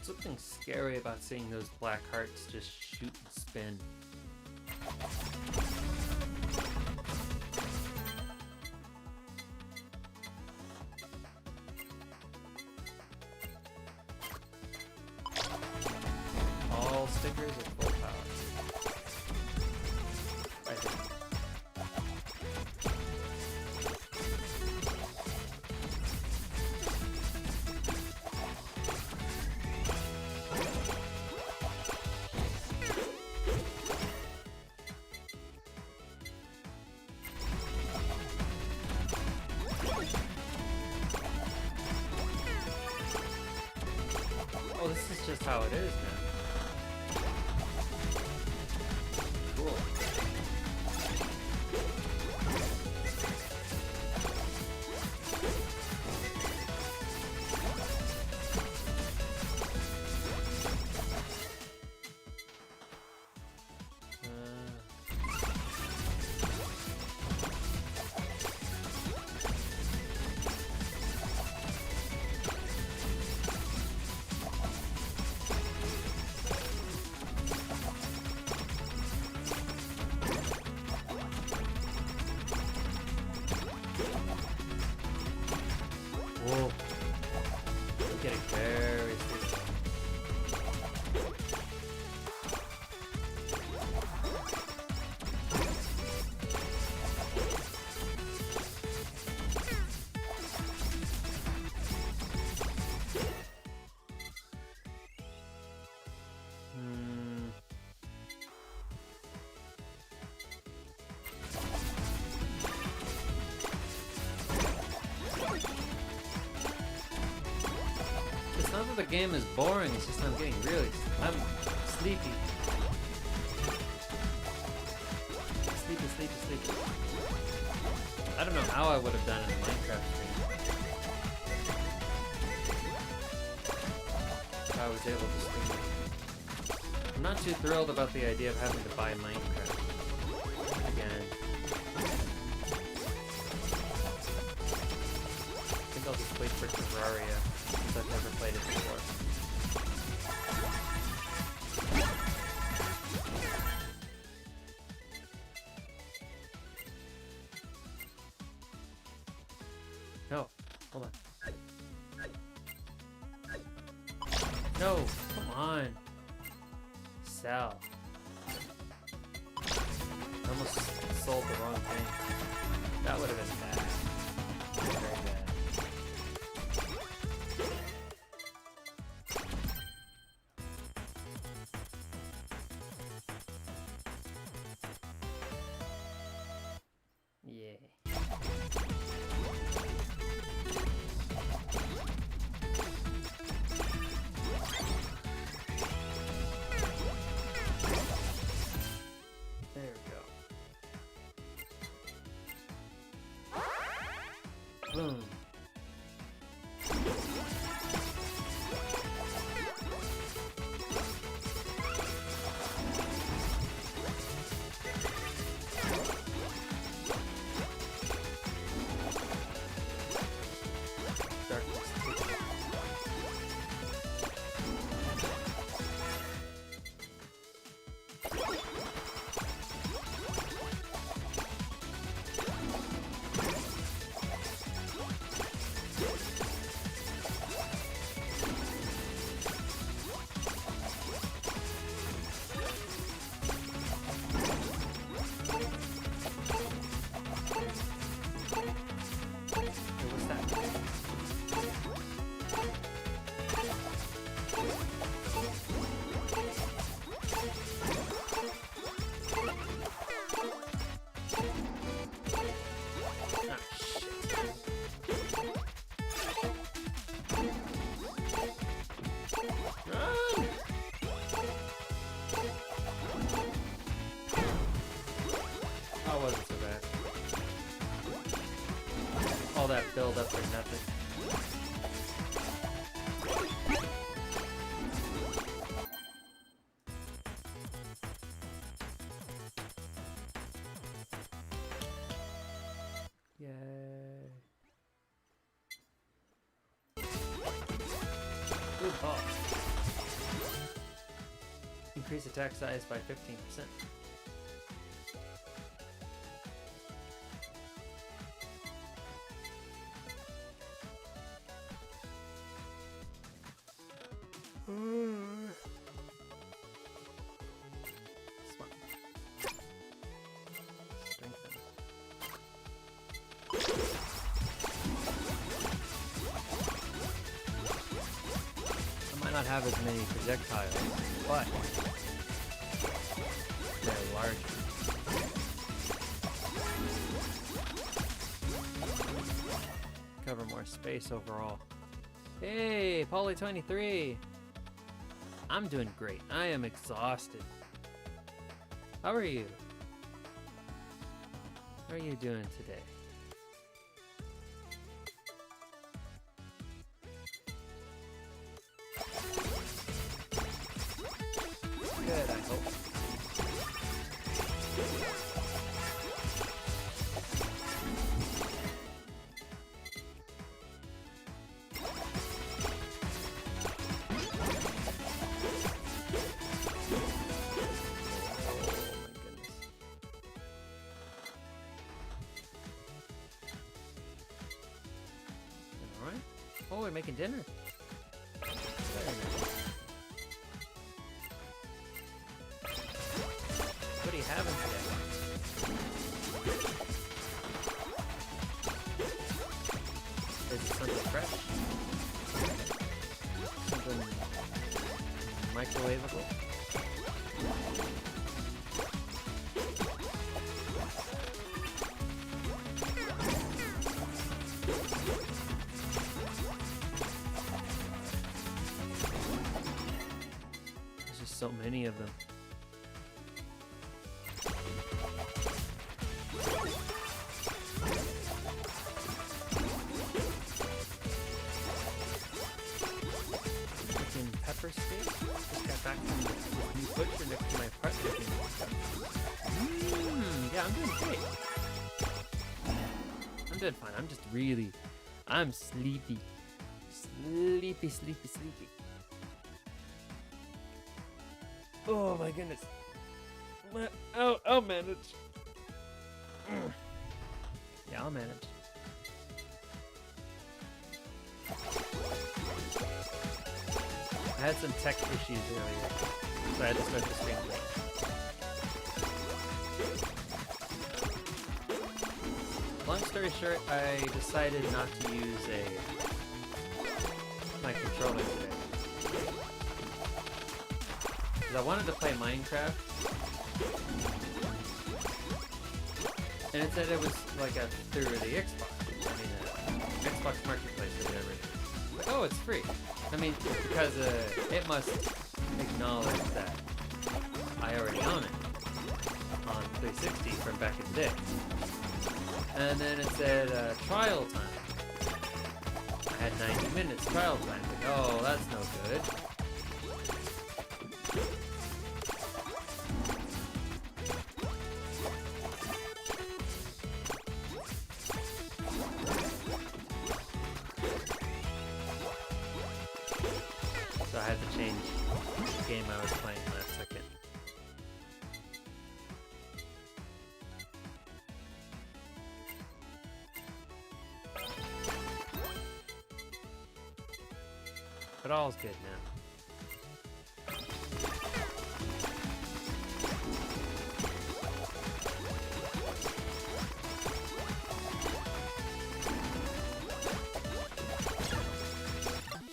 Something scary about seeing those black hearts just shoot and spin. All stickers at full power. I think. Oh, this is just how it is now. Cool. Whoa. I'm getting very sleepy. It's not that the game is boring, it's just I'm getting I'm sleepy. Sleepy. I don't know how I would have done it in Minecraft stream. I was able to stream it. I'm not too thrilled about the idea of having to buy Minecraft again. I think I'll just wait for Terraria, since I've never played it before. No, hold on. No, come on. Sell. I almost sold the wrong thing. That would have been bad. Very bad. Yeah. There we go. Boom. Darkness. What's that? Ah, shit. Run! That wasn't so bad. All that build up for nothing. Yay. Good ball. Increase attack size by 15%. Smart. Strengthen. I might not have as many projectiles, but they're larger. Cover more space overall. Hey, Poly23! I'm doing great. I am exhausted. How are you? How are you doing today? Good, I hope. Alright. Oh, we're making dinner. Very nice. What are you having today? Is it something fresh? Something microwavable? There's just so many of them. Pepper Hey. I'm doing fine. I'm just really... I'm sleepy. Sleepy, sleepy, sleepy. Oh my goodness. I'll manage. Yeah, I'll manage. I had some tech issues earlier, so I had to start the stream late. Long story short, I decided not to use my controller today. Because I wanted to play Minecraft. And it said it was like through the Xbox. I mean, Xbox Marketplace or whatever. Like, oh, it's free. I mean, because it must acknowledge that I already own it on 360 from back in the day. And then it said trial time. I had 90 minutes trial time. Like, oh, that's no good. So I had to change the game I was playing last second. But all's good now.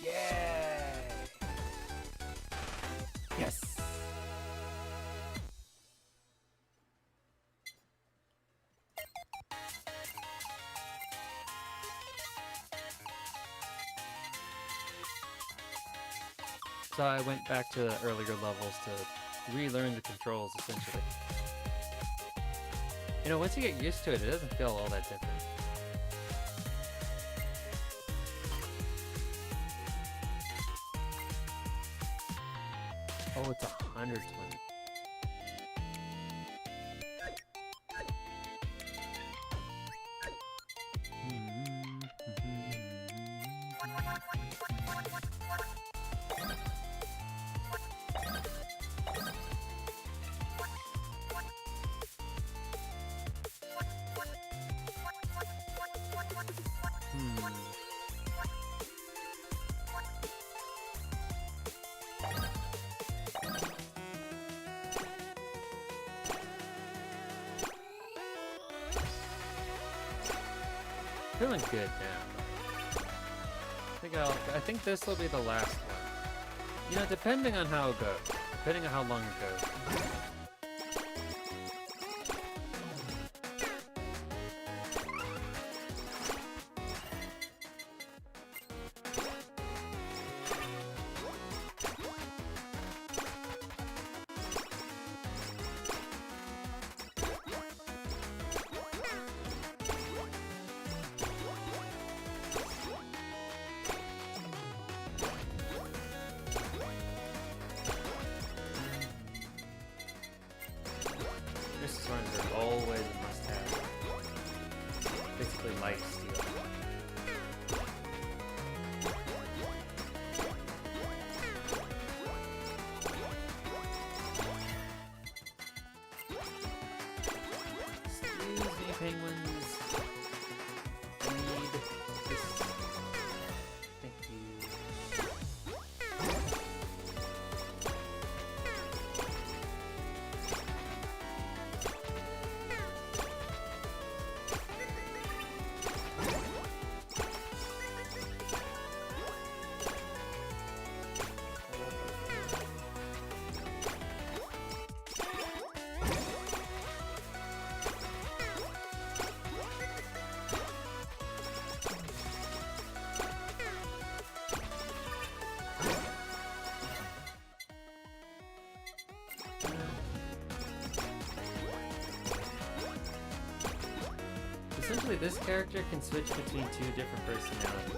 Yay! Yes! So I went back to the earlier levels to relearn the controls, essentially. You know, once you get used to it, it doesn't feel all that different. Oh, it's 120. Feeling good now. I think this will be the last one. You know, depending on how it goes. Depending on how long it goes. Runs are always a must-have. Basically life steal. Excuse me, penguins. I need this. Thank you. Essentially, this character can switch between two different personalities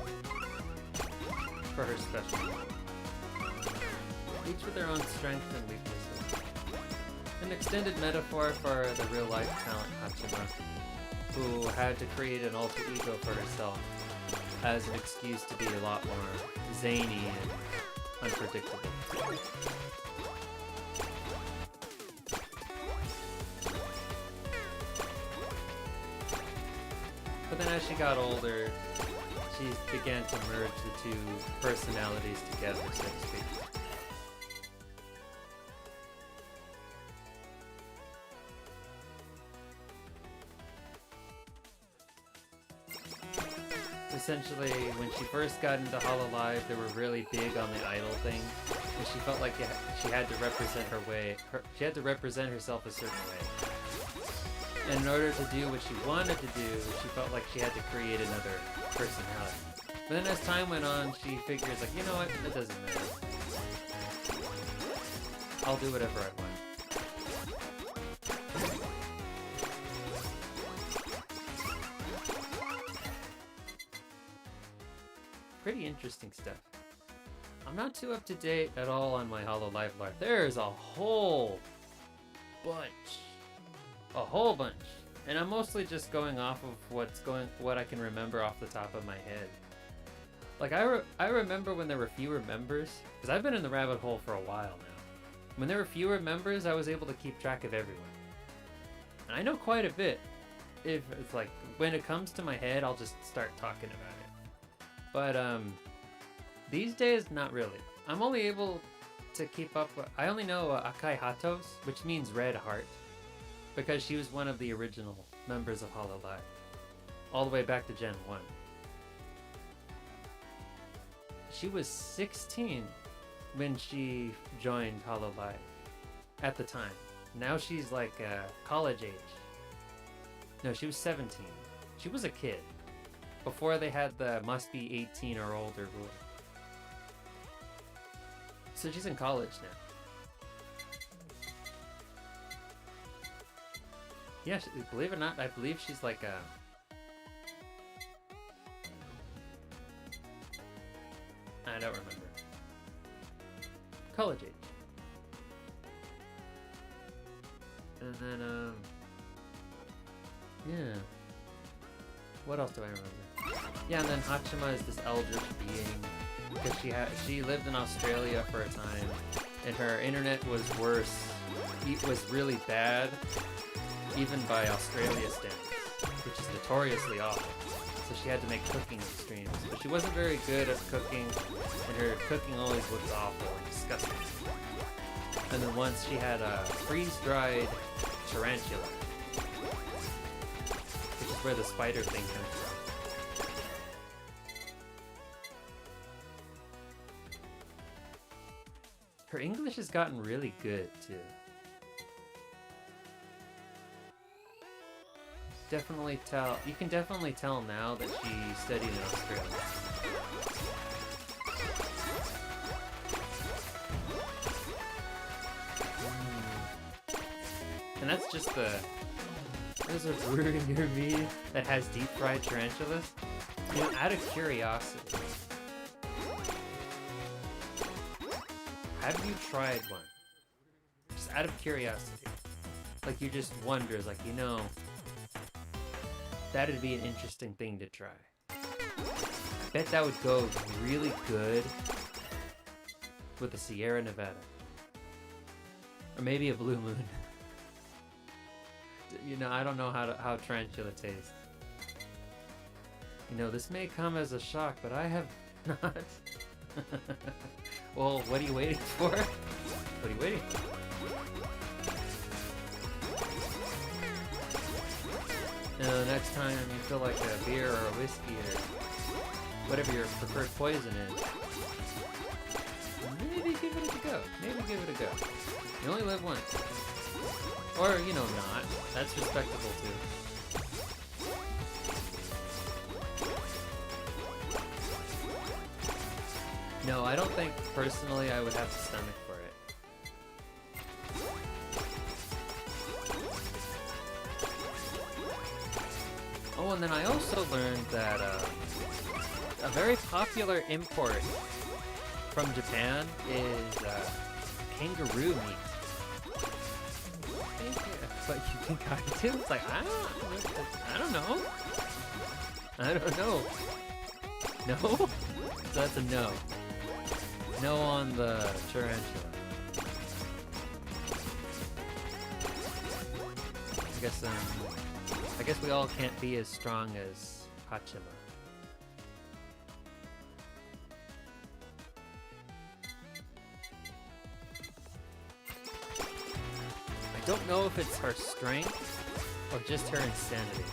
for her special. Each with their own strengths and weaknesses. An extended metaphor for the real-life talent Hachima, who had to create an alter ego for herself as an excuse to be a lot more zany and unpredictable. But then as she got older, she began to merge the two personalities together, so to speak. Essentially, when she first got into HoloLive, they were really big on the idol thing, and she felt like she had to represent she had to represent herself a certain way. And in order to do what she wanted to do, she felt like she had to create another personality. But then as time went on, she figures like, you know what, it doesn't matter. I'll do whatever I want. Pretty interesting stuff. I'm not too up to date at all on my HoloLive lore. There's a whole bunch. And I'm mostly just going off of what I can remember off the top of my head. Like I remember when there were fewer members, because I've been in the rabbit hole for a while now. When there were fewer members, I was able to keep track of everyone. And I know quite a bit. If it's like, when it comes to my head, I'll just start talking about it. But these days, not really. I'm only able to keep up with, I only know Akai Hatos, which means red heart, because she was one of the original members of HoloLive, all the way back to Gen 1. She was 16 when she joined HoloLive at the time. Now she's like college age. No, she was 17. She was a kid. Before they had the must be 18 or older rule. So she's in college now. Yeah, believe it or not, I believe she's like a... I don't remember. College age. And then, yeah. What else do I remember? Yeah, and then Hachima is this eldritch being, because she lived in Australia for a time, and her internet was worse. It was really bad, even by Australia standards, which is notoriously awful. So she had to make cooking streams, but she wasn't very good at cooking, and her cooking always looked awful and disgusting. And then once she had a freeze-dried tarantula, which is where the spider thing comes from. Her English has gotten really good, too. You can definitely tell now that she studied in Australia. And that's just there's a brewery near me that has deep fried tarantulas. You know, out of curiosity, have you tried one? Just out of curiosity. Like, you just wonder, like, you know, that'd be an interesting thing to try. I bet that would go really good with a Sierra Nevada. Or maybe a Blue Moon. You know, I don't know how tarantula tastes. You know, this may come as a shock, but I have not. Well, what are you waiting for? What are you waiting for? You know, next time you feel like a beer or a whiskey or whatever your preferred poison is, maybe give it a go. Maybe give it a go. You only live once. Or, you know, not. That's respectable too. No, I don't think personally I would have the stomach for it. Oh, and then I also learned that a very popular import from Japan is kangaroo meat. think, but you think I do? It's like, I don't know. I don't know. No? So that's a no. No on the tarantula. I guess we all can't be as strong as Hachima. I don't know if it's her strength or just her insanity.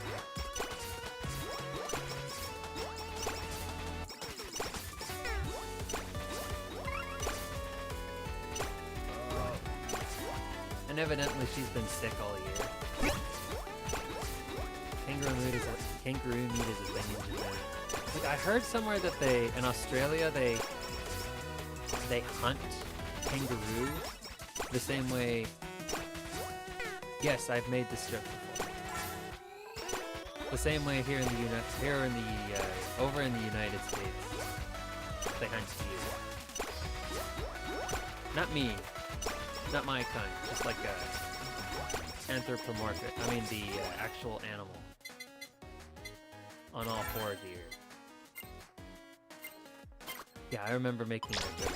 And evidently she's been sick all year. Kangaroo meat is a thing in Japan. Like, I heard somewhere that in Australia, they hunt kangaroo the same way. Yes, I've made this joke before. The same way over in the United States, they hunt deer. Not me, not my kind. Just like anthropomorphic. I mean the actual animal. On all four deer. Yeah, I remember making that joke.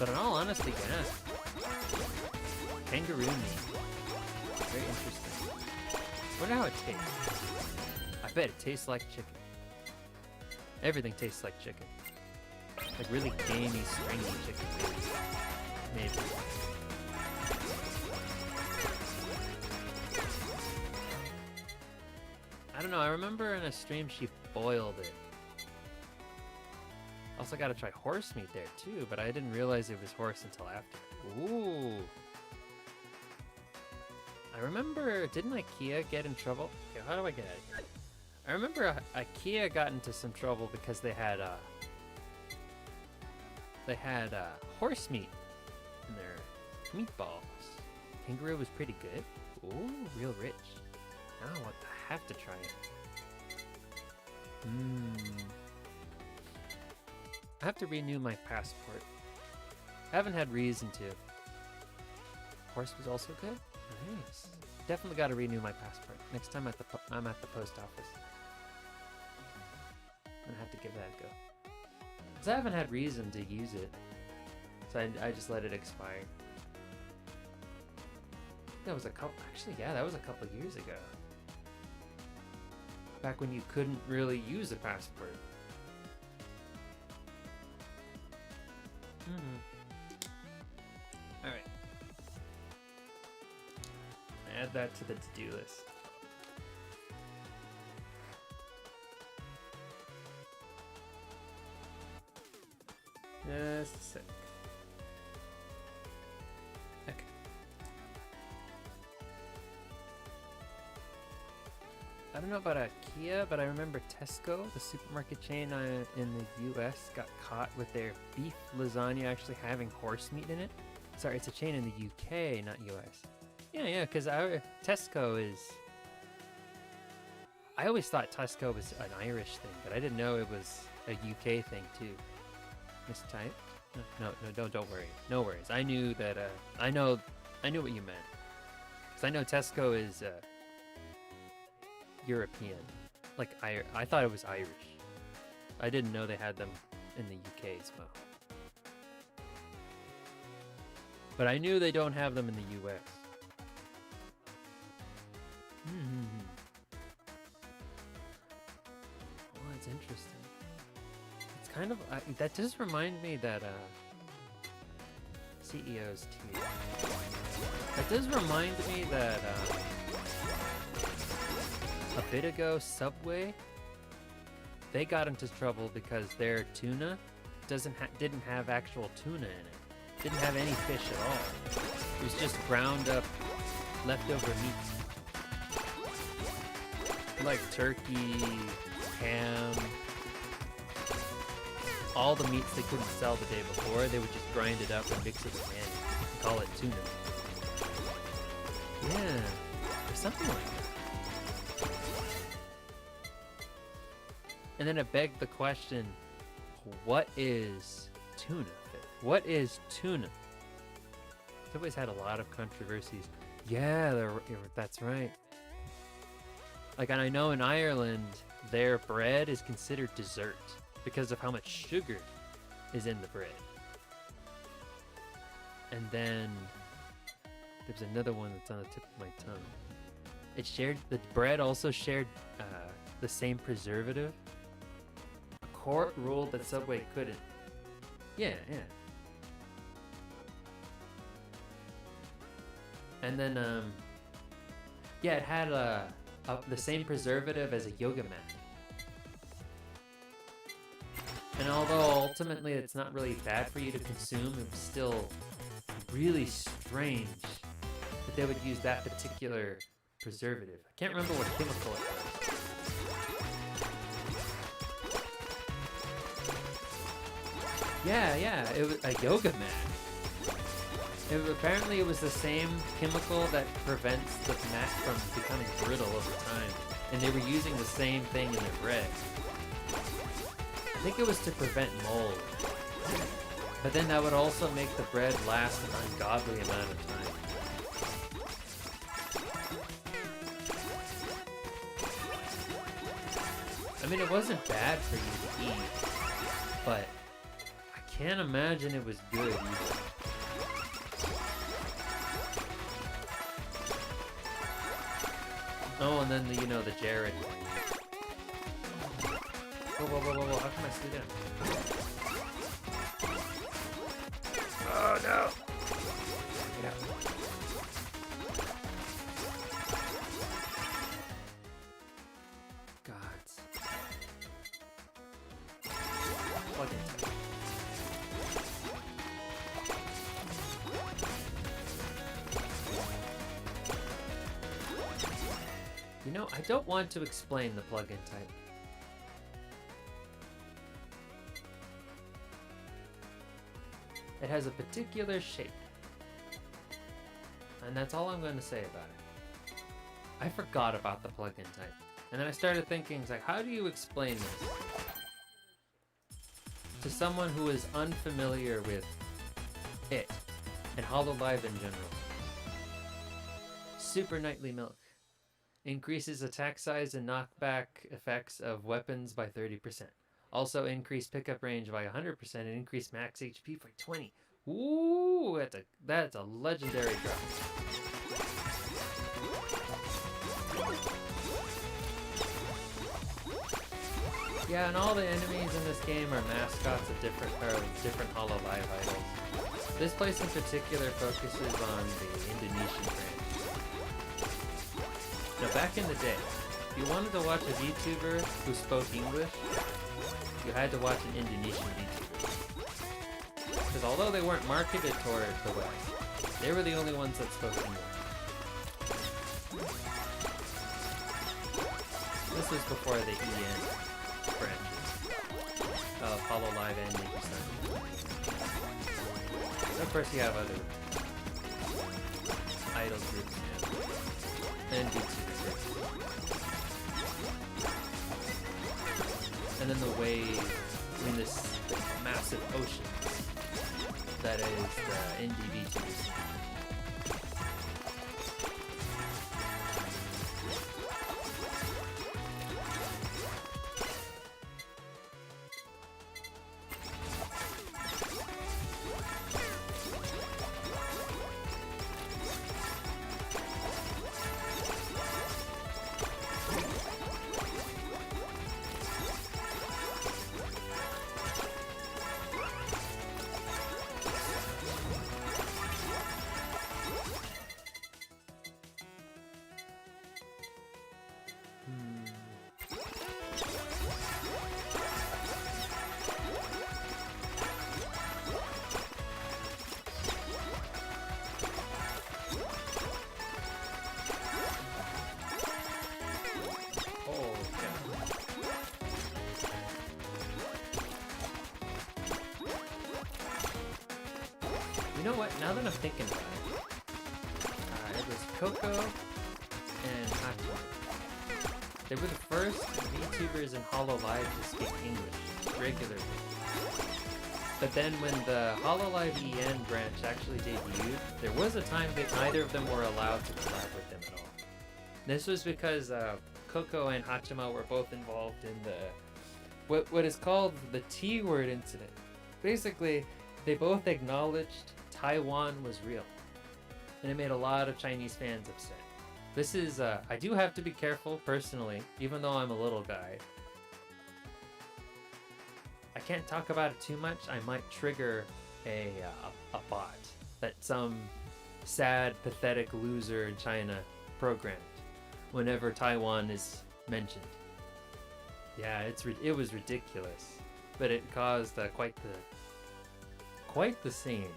But in all honesty, yeah. Kangaroo meat. Very interesting. Wonder how it tastes. I bet it tastes like chicken. Everything tastes like chicken. Like really gamey, stringy chicken. Maybe. I don't know, I remember in a stream she boiled it. Also gotta try horse meat there too, but I didn't realize it was horse until after. Ooh. I remember, didn't IKEA get in trouble? Okay, how do I get out of here? I remember IKEA got into some trouble because they had horse meat in their meatballs. Kangaroo was pretty good. Ooh, real rich. Now what? I have to try it. I have to renew my passport. I haven't had reason to. Horse was also good. Nice. Definitely got to renew my passport next time I'm at the post office. I'm gonna have to give that a go. Cause I haven't had reason to use it, so I just let it expire. That was a couple. Actually, yeah, that was a couple years ago. Back when you couldn't really use a passport. Alright. Add that to the to-do list. Just a sec. Okay. I don't know about IKEA, but I remember Tesco, the supermarket chain in the US, got caught with their beef lasagna actually having horse meat in it. Sorry, it's a chain in the UK, not US. Yeah, because Tesco is... I always thought Tesco was an Irish thing, but I didn't know it was a UK thing too. Mistype? No, don't worry. No worries. I knew that, I knew what you meant. Because I know Tesco is, European. Like, I thought it was Irish. I didn't know they had them in the UK as well. But I knew they don't have them in the US. Well, that's interesting. It's kind of... that does remind me that, CEOs too. That does remind me that, a bit ago, Subway, they got into trouble because their tuna didn't have actual tuna in it. Didn't have any fish at all. It was just ground up leftover meat. Like turkey, ham, all the meats they couldn't sell the day before, they would just grind it up and mix it with ham and call it tuna. Yeah, or something like that. And then it begged the question, What is tuna fish? What is tuna? It's always had a lot of controversies. Yeah, that's right. Like, and I know in Ireland, their bread is considered dessert because of how much sugar is in the bread. And then there's another one that's on the tip of my tongue. The bread also shared the same preservative. A court ruled that Subway couldn't. Yeah. And then, it had the same preservative as a yoga mat. And although ultimately it's not really bad for you to consume, it was still really strange that they would use that particular preservative. I can't remember what chemical it was. Yeah, it was a yoga mat. Apparently it was the same chemical that prevents the mat from becoming brittle over time. And they were using the same thing in their bread. I think it was to prevent mold. But then that would also make the bread last an ungodly amount of time. I mean, it wasn't bad for you to eat, but I can't imagine it was good either. Oh, and then the Jared one. Whoa, how can I sleep down? Oh no! Get out. Gods. Plug it. I don't want to explain the plugin type. It has a particular shape. And that's all I'm going to say about it. I forgot about the plugin type. And then I started thinking, like, how do you explain this to someone who is unfamiliar with it and HoloLive in general? Super Nightly Milk. Increases attack size and knockback effects of weapons by 30%. Also increase pickup range by 100% and increase max HP by 20. Ooh, that's a legendary drop. Yeah, and all the enemies in this game are mascots of different HoloLive idols. This place in particular focuses on the Indonesian brand. Now, back in the day, if you wanted to watch a VTuber who spoke English, you had to watch an Indonesian VTuber. Because although they weren't marketed toward the West, they were the only ones that spoke English. This was before the EN branches of HoloLive and Makersun. Of course, you have other idol groups now, and VTuber groups. And then the wave in this massive ocean that is the indie VTubers. You know what? Now that I'm thinking about it was Coco and Hakuin. They were the first VTubers in HoloLive to speak English regularly. But then when the HoloLive EN branch actually debuted, there was a time that neither of them were allowed to collab with them at all. This was because Coco and Hachima were both involved in the what is called the T-word incident. Basically, they both acknowledged Taiwan was real, and it made a lot of Chinese fans upset. This is I do have to be careful personally, even though I'm a little guy. I can't talk about it too much. I might trigger a bot that some sad, pathetic loser in China programmed whenever Taiwan is mentioned. Yeah, it was ridiculous, but it caused quite the scene.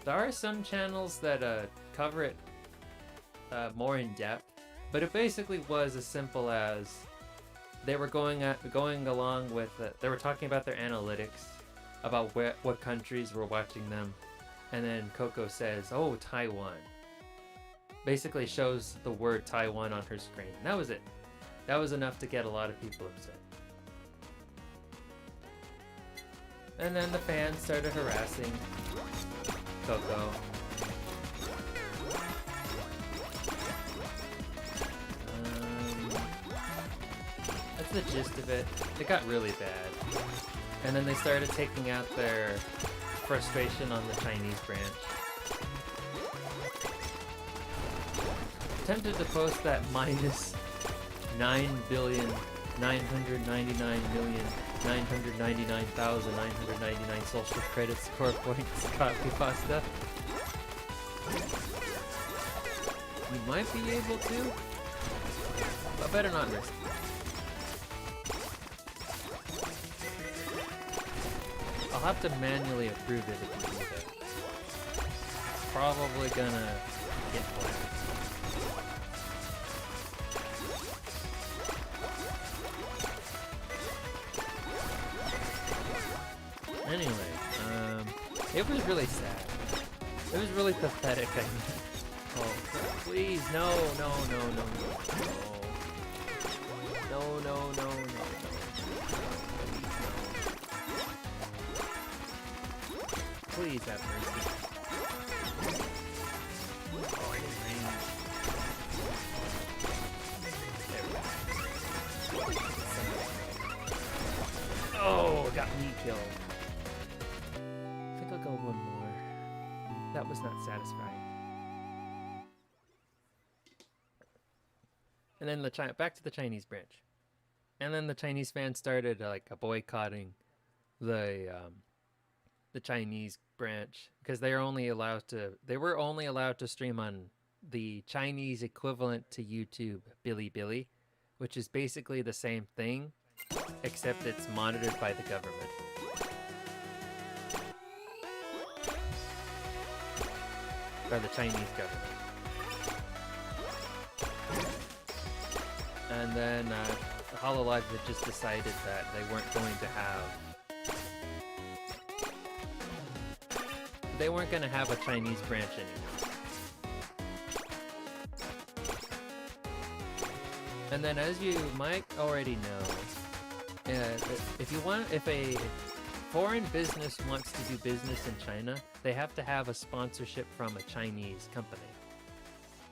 There are some channels that cover it more in depth, but it basically was as simple as they were going along with they were talking about their analytics, about what countries were watching them, and then Coco says, "Oh, Taiwan." Basically shows the word Taiwan on her screen. And that was it. That was enough to get a lot of people upset. And then the fans started harassing Coco. That's the gist of it. It got really bad. And then they started taking out their frustration on the Chinese branch. Tempted to post that minus 9,999,999,999 social credit score points copy pasta. You might be able to, but better not risk it. I'll have to manually approve it if you do that. Probably gonna get flagged. Anyway, it was really sad. It was really pathetic, I mean. Oh, please, no. Please have mercy. Oh, I didn't range. There we go. Oh, got me killed. I think I'll go one more. That was not satisfying. And then back to the Chinese branch. And then the Chinese fans started boycotting the Chinese branch because they were only allowed to stream on the Chinese equivalent to YouTube, Bilibili, which is basically the same thing, except it's monitored by the government. By the Chinese government. And then HoloLive had just decided that they weren't going to have a Chinese branch anymore. And then, as you might already know, if a foreign business wants to do business in China, they have to have a sponsorship from a Chinese company.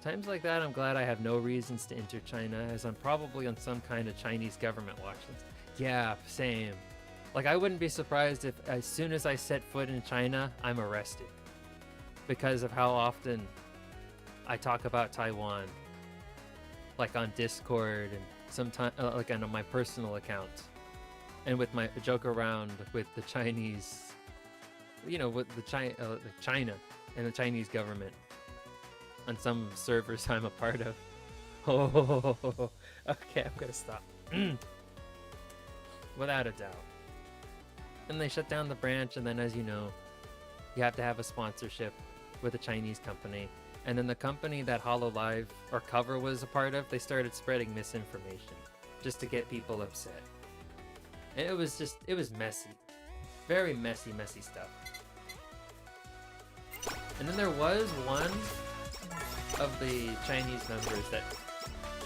Times like that, I'm glad I have no reasons to enter China, as I'm probably on some kind of Chinese government watch list. Yeah, same. Like, I wouldn't be surprised if as soon as I set foot in China, I'm arrested. Because of how often I talk about Taiwan. Like on Discord and sometimes like on my personal account. And with my joke around with the Chinese, with the China and the Chinese government. On some servers I'm a part of. Oh, okay, I'm gonna stop. Without a doubt. And they shut down the branch, and then, as you know, you have to have a sponsorship with a Chinese company. And then the company that HoloLive or Cover was a part of, they started spreading misinformation just to get people upset. And it was messy. Very messy stuff. And then there was one of the Chinese members that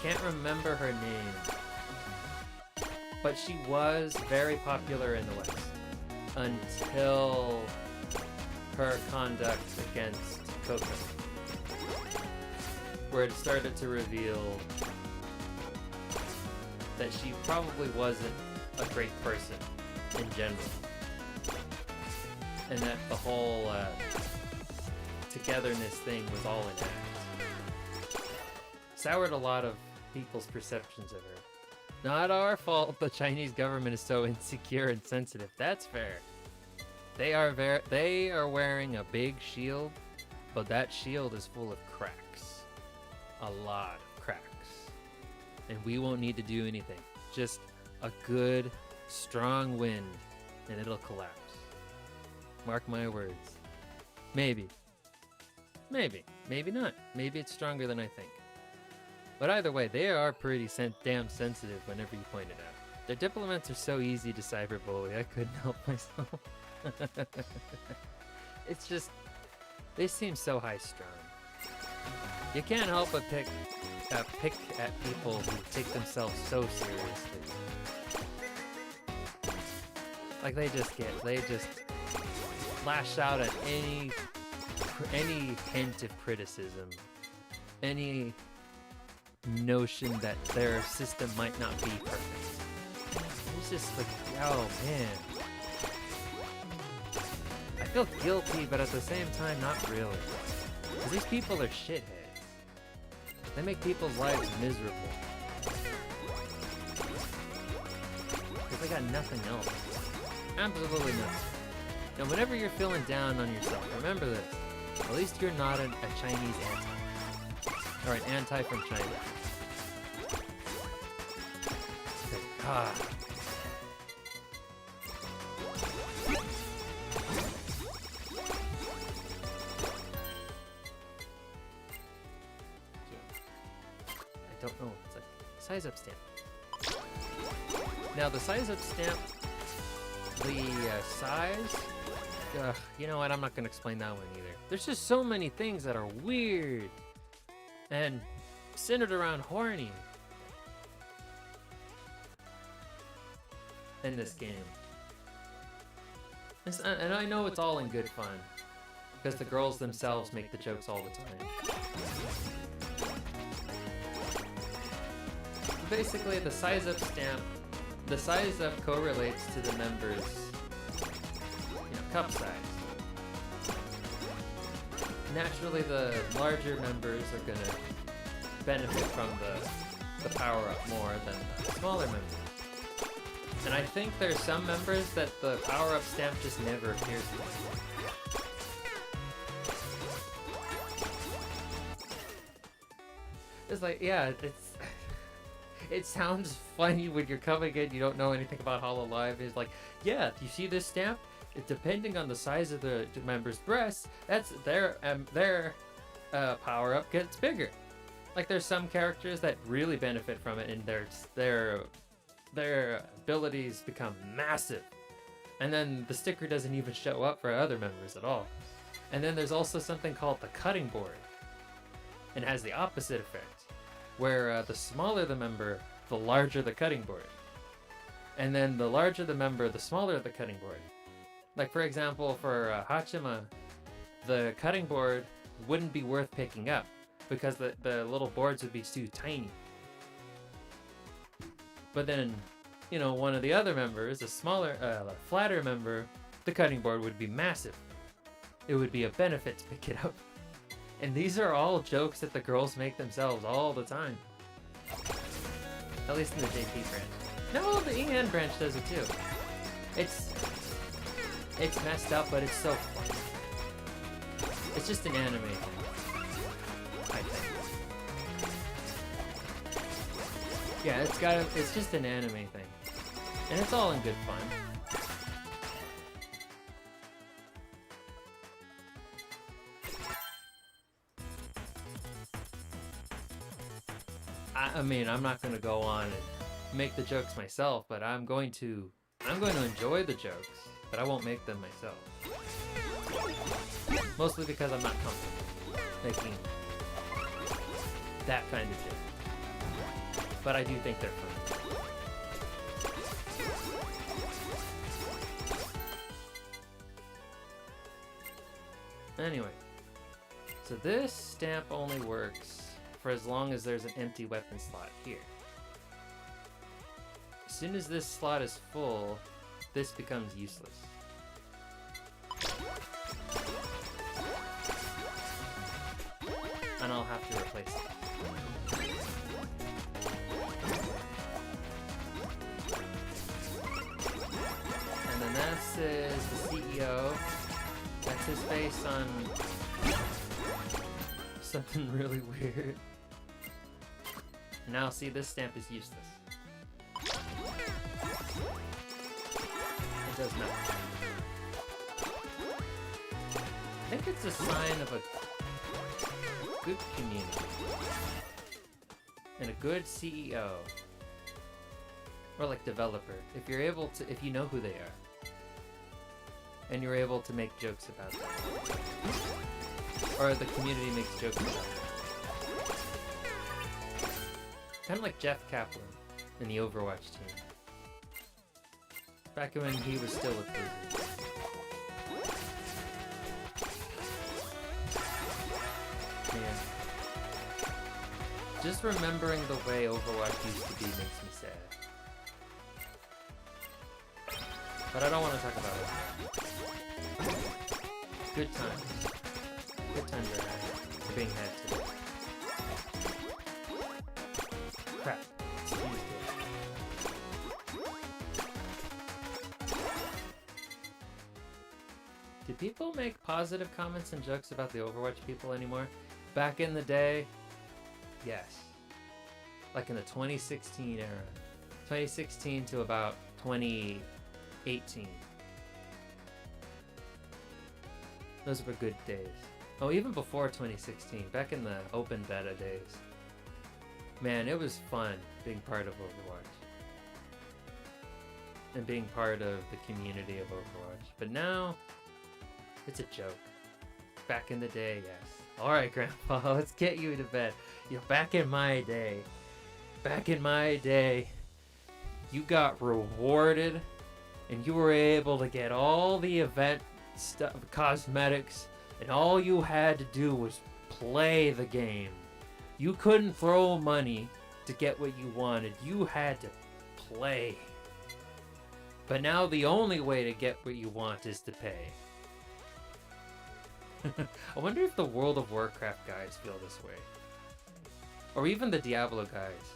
can't remember her name, but she was very popular in the West. until her conduct against Coco, where it started to reveal that she probably wasn't a great person in general, and that the whole togetherness thing was all an act. Soured a lot of people's perceptions of her. Not our fault the Chinese government is so insecure and sensitive. That's fair. They are wearing a big shield, but that shield is full of cracks. A lot of cracks. And we won't need to do anything. Just a good, strong wind, and it'll collapse. Mark my words. Maybe. Maybe. Maybe not. Maybe it's stronger than I think. But either way, they are pretty damn sensitive whenever you point it out. Their diplomats are so easy to cyberbully, I couldn't help myself. It's just, they seem so high-strung. You can't help but pick at people who take themselves so seriously. Like they just lash out at any hint of criticism, any notion that their system might not be perfect. It's just like, oh man. I feel guilty, but at the same time, not really. Because these people are shitheads. They make people's lives miserable. Because they got nothing else. Absolutely nothing. Now, whenever you're feeling down on yourself, remember this. At least you're not a Chinese anti. Or an anti from China. Okay, God. I don't know. It's like size up stamp. Now the size up stamp, the size. You know what? I'm not gonna explain that one either. There's just so many things that are weird and centered around horny in this game. And I know it's all in good fun because the girls themselves make the jokes all the time. Basically, the size up stamp, the size up correlates to the members' cup size. Naturally, the larger members are gonna benefit from the power up more than the smaller members. And I think there's some members that the power up stamp just never appears to. It's like, yeah, it sounds funny when you're coming in, you don't know anything about HoloLive. It's like, yeah, you see this stamp? Depending on the size of the member's breasts, that's their power up gets bigger. Like there's some characters that really benefit from it, and their abilities become massive. And then the sticker doesn't even show up for other members at all. And then there's also something called the cutting board, and it has the opposite effect, where the smaller the member, the larger the cutting board. And then the larger the member, the smaller the cutting board. Like for example, for Hachima, the cutting board wouldn't be worth picking up because the little boards would be too tiny. But then, one of the other members, a smaller, flatter member, the cutting board would be massive. It would be a benefit to pick it up. And these are all jokes that the girls make themselves all the time. At least in the JP branch. No, the EN branch does it too. It's messed up, but it's so funny. It's just an anime thing, I think. Yeah, it's just an anime thing. And it's all in good fun. I mean, I'm not going to go on and make the jokes myself, but I'm going to enjoy the jokes, but I won't make them myself. Mostly because I'm not comfortable making that kind of joke. But I do think they're fun. Anyway, so this stamp only works for as long as there's an empty weapon slot here. As soon as this slot is full, this becomes useless. And I'll have to replace it. And then this is the CEO. That's his face on something really weird. Now see, this stamp is useless. It does nothing. I think it's a sign of a good community and a good CEO or like developer. If you're able to, if you know who they are and you're able to make jokes about them, or the community makes jokes about them. Kind of like Jeff Kaplan in the Overwatch team. Back when he was still with Blizzard. Yeah. Just remembering the way Overwatch used to be makes me sad. But I don't want to talk about it. Good times. Good times are being had today. Crap. Do people make positive comments and jokes about the Overwatch people anymore? Back in the day, yes. Like in the 2016 era. 2016 to about 2018. Those were good days. Oh, even before 2016, back in the open beta days. Man, it was fun being part of Overwatch. And being part of the community of Overwatch. But now, it's a joke. Back in the day, yes. Alright, Grandpa, let's get you to bed. You know, back in my day, you got rewarded and you were able to get all the event stuff, cosmetics, and all you had to do was play the game. You couldn't throw money to get what you wanted. You had to play. But now the only way to get what you want is to pay. I wonder if the World of Warcraft guys feel this way. Or even the Diablo guys.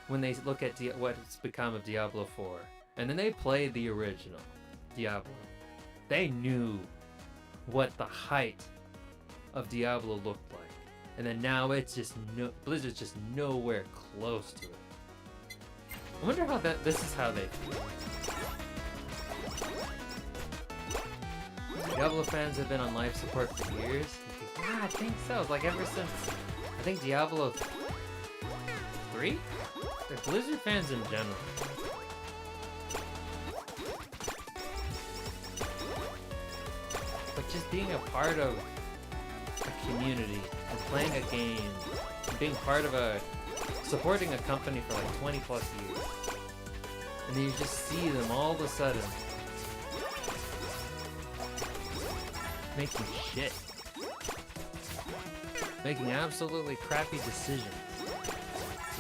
When they look at what's become of Diablo 4. And then they played the original Diablo. They knew what the height of Diablo looked like. And then now it's just Blizzard's just nowhere close to it. I wonder how this is how they feel. Diablo fans have been on life support for years. Yeah, I think so. It's like ever since, I think Diablo 3? They're Blizzard fans in general. But just being a part of a community and playing a game and being part of supporting a company for like 20 plus years. And then you just see them all of a sudden making shit. Making absolutely crappy decisions.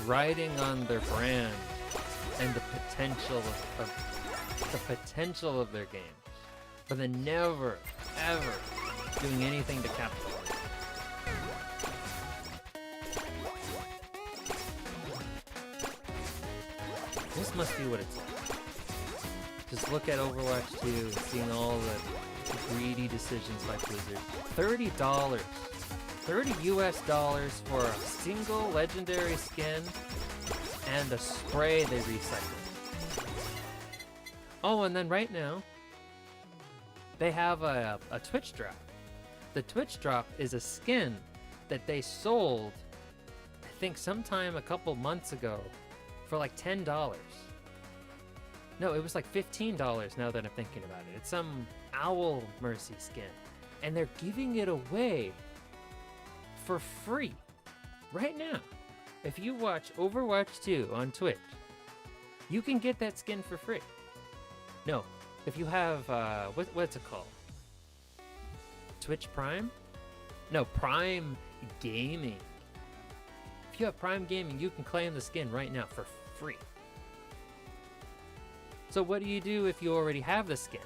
Riding on their brand and the potential of their game. But then never, ever doing anything to capitalize. This must be what it's like. Just look at Overwatch 2 and seeing all the greedy decisions by Blizzard. $30. $30 US for a single legendary skin and a spray they recycle. Oh, and then right now, they have a Twitch drop. The Twitch drop is a skin that they sold, I think sometime a couple months ago, for like $10. No, it was like $15 now that I'm thinking about it. It's some Owl Mercy skin. And they're giving it away for free right now. If you watch Overwatch 2 on Twitch, you can get that skin for free. No, if you have, what's it called? Twitch Prime? No, Prime Gaming. If you have Prime Gaming, you can claim the skin right now for free. So what do you do if you already have the skin?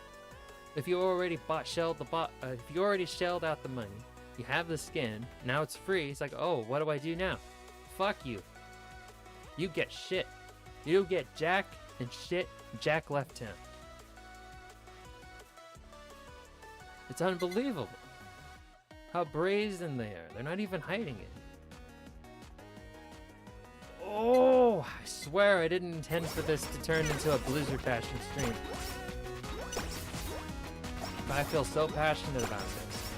If you already if you already shelled out the money, you have the skin, now it's free. It's like, oh, what do I do now? Fuck you. You get shit. You get Jack and shit. Jack left town. It's unbelievable how brazen they are. They're not even hiding it. Oh, I swear I didn't intend for this to turn into a Blizzard passion stream. But I feel so passionate about this.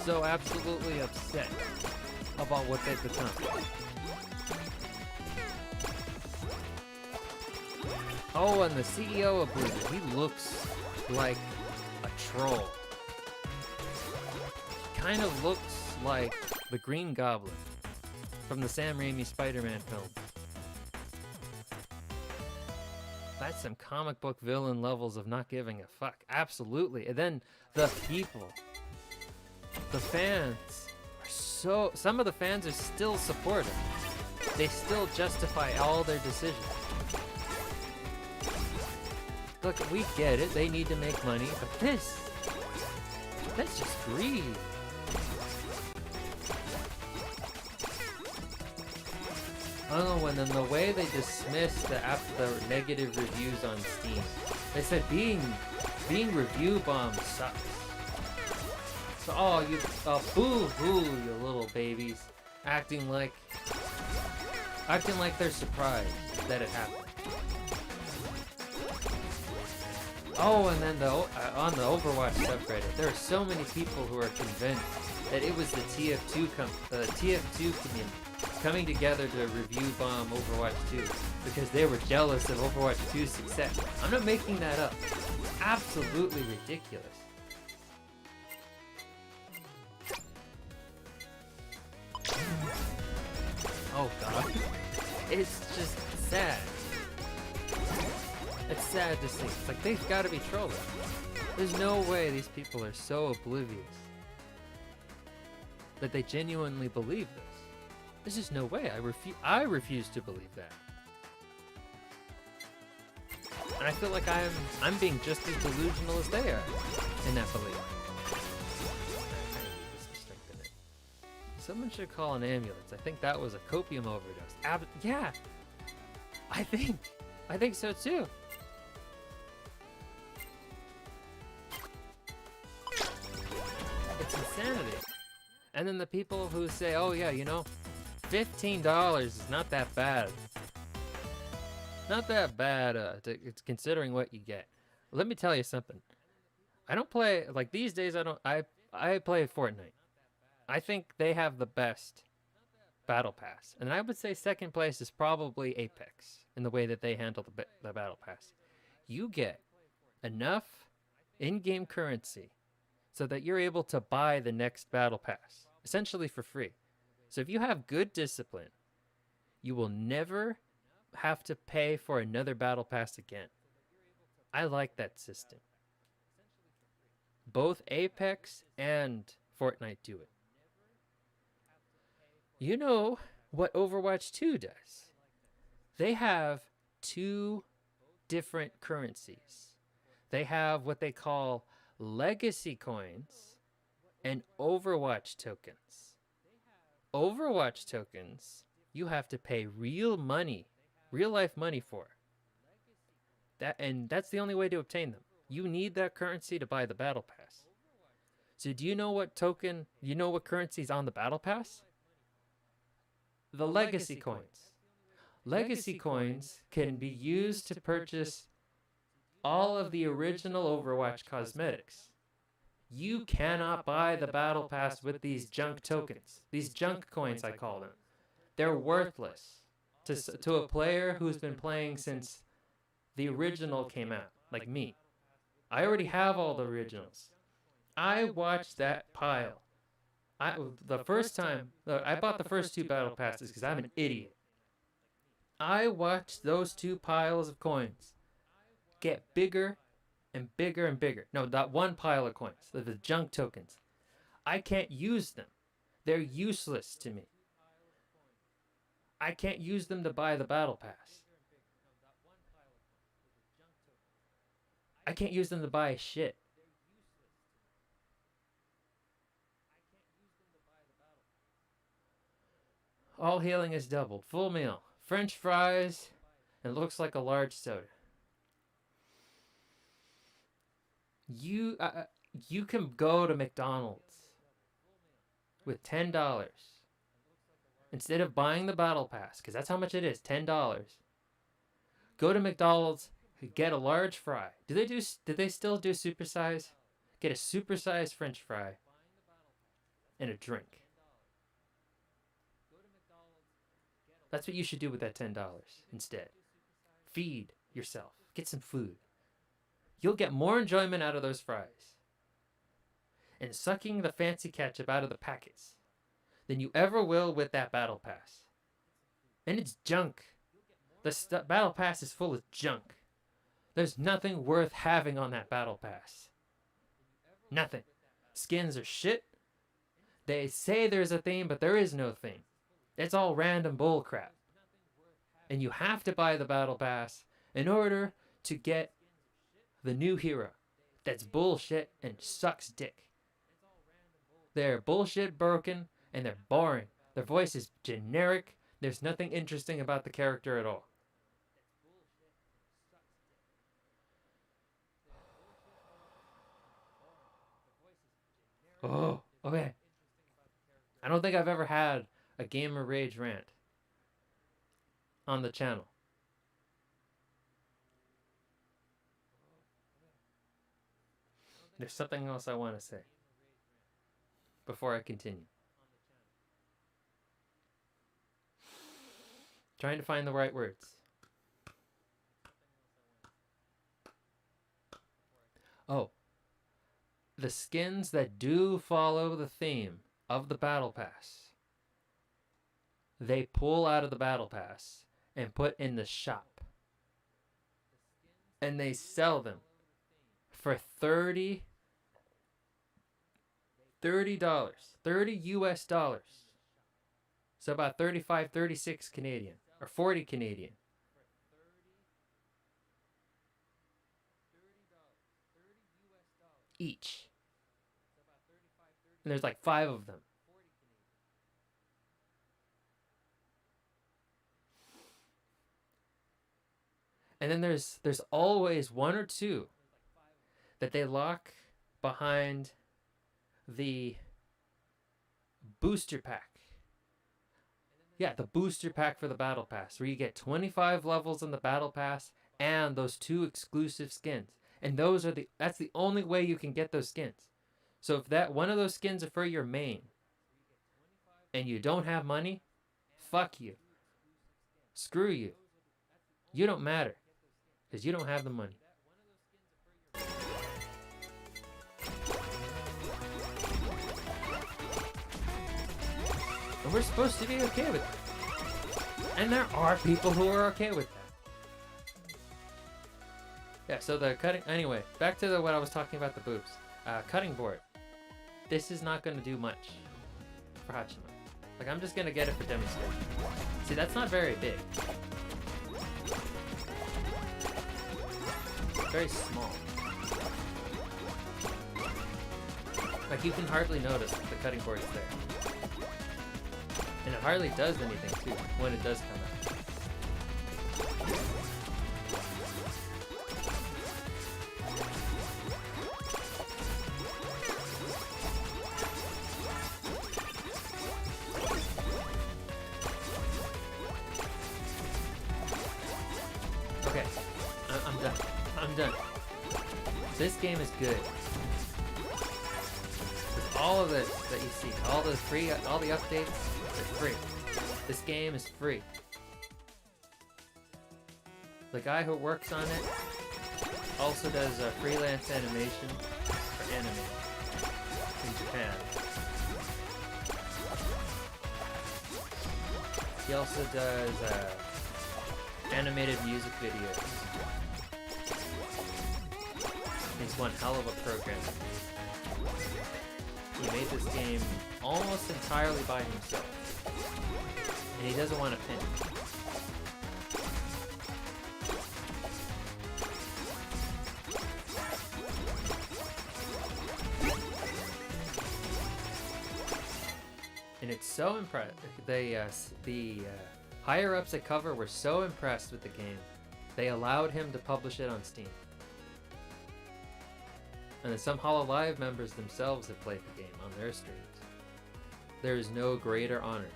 So absolutely upset about what they've become. Oh, and the CEO of Blizzard, he looks like a troll. He kind of looks like the Green Goblin from the Sam Raimi Spider-Man film. That's some comic book villain levels of not giving a fuck. Absolutely. And then the people, the fans are so, some of the fans are still supportive. They still justify all their decisions. Look, we get it. They need to make money, but that's just greed. Oh, and then the way they dismissed the negative reviews on Steam. They said being review bombed sucks. So, oh, you, boo-hoo, you little babies, acting like they're surprised that it happened. Oh, and then on the Overwatch subreddit, there are so many people who are convinced that it was the TF2 community coming together to review bomb Overwatch 2 because they were jealous of Overwatch 2's success. I'm not making that up. It's absolutely ridiculous. Oh god. It's just sad. It's sad to see. It's like, they've got to be trolling. There's no way these people are so oblivious that they genuinely believe this. There's just no way. I refuse to believe that. And I feel like I'm being just as delusional as they are in that belief. Someone should call an ambulance. I think that was a copium overdose. Yeah. I think so too. It's insanity. And then the people who say, oh yeah, you know, $15 is not that bad. Not that bad, it's considering what you get. Let me tell you something. I don't play, like these days I play Fortnite. I think they have the best battle pass. And I would say second place is probably Apex in the way that they handle the battle pass. You get enough in-game currency so that you're able to buy the next battle pass, essentially for free. So if you have good discipline, you will never have to pay for another battle pass again. I like that system. Both Apex and Fortnite do it. You know what Overwatch 2 does? They have two different currencies. They have what they call legacy coins and Overwatch tokens. Overwatch tokens, you have to pay real money, real life money for. And that's the only way to obtain them. You need that currency to buy the battle pass. So do you know what currency is on the battle pass? The legacy coins. Legacy coins can be used to purchase all of the original Overwatch cosmetics. You cannot buy the battle pass with these junk tokens. These junk coins, I call them. They're worthless to a player who's been playing since the original came out, like me. I already have all the originals. I watched that pile. The first time, I bought the first two battle passes because I'm an idiot. I watched those two piles of coins get bigger and bigger and bigger. No, that one pile of coins, the junk tokens. I can't use them. They're useless to me. I can't use them to buy the battle pass. I can't use them to buy shit. All healing is doubled. Full meal. French fries, and looks like a large soda. You can go to McDonald's with $10 instead of buying the battle pass, because that's how much it is, $10. Go to McDonald's, get a large fry. Do they still do supersize? Get a supersized French fry and a drink. That's what you should do with that $10 instead. Feed yourself. Get some food. You'll get more enjoyment out of those fries and sucking the fancy ketchup out of the packets than you ever will with that battle pass. And it's junk. The battle pass is full of junk. There's nothing worth having on that battle pass. Nothing. Skins are shit. They say there's a theme, but there is no theme. It's all random bullcrap. And you have to buy the battle pass in order to get the new hero. That's bullshit and sucks dick. They're bullshit broken and they're boring. Their voice is generic. There's nothing interesting about the character at all. Oh, okay. I don't think I've ever had a gamer rage rant on the channel. There's something else I want to say before I continue. Trying to find the right words. Oh. The skins that do follow the theme of the battle pass, they pull out of the battle pass and put in the shop. And they sell them for $30 US dollars. So about 35, 36 Canadian, or 40 Canadian. Each. And there's like 5 of them. And then there's always 1 or 2 that they lock behind the booster pack. Yeah, the booster pack for the battle pass, where you get 25 levels in the battle pass and those 2 exclusive skins. And that's the only way you can get those skins. So if that one of those skins are for your main and you don't have money, fuck you. Screw you. You don't matter because you don't have the money. And we're supposed to be okay with that. And there are people who are okay with that. Yeah, so the cutting... Anyway, back to what I was talking about, the boobs. Cutting board. This is not going to do much for Hachima. Like, I'm just going to get it for demonstration. See, that's not very big. It's very small. Like, you can hardly notice the cutting board is there. And it hardly does anything, too, when it does come out. Okay, I'm done. I'm done. This game is good. With all of this that you see, all the updates, they're free. This game is free. The guy who works on it also does freelance animation for anime in Japan. He also does animated music videos. He's one hell of a programmer. He made this game almost entirely by himself. And he doesn't want to pin. And it's so impressive. The higher-ups at Cover were so impressed with the game, they allowed him to publish it on Steam. And then some HoloLive members themselves have played the game on their streams. There is no greater honor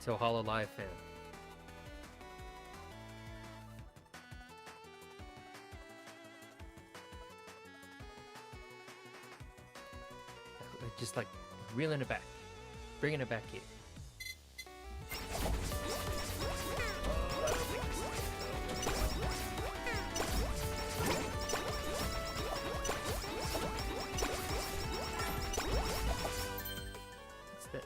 to a HoloLive fan. Just like reeling it back, bringing it back here. What's this?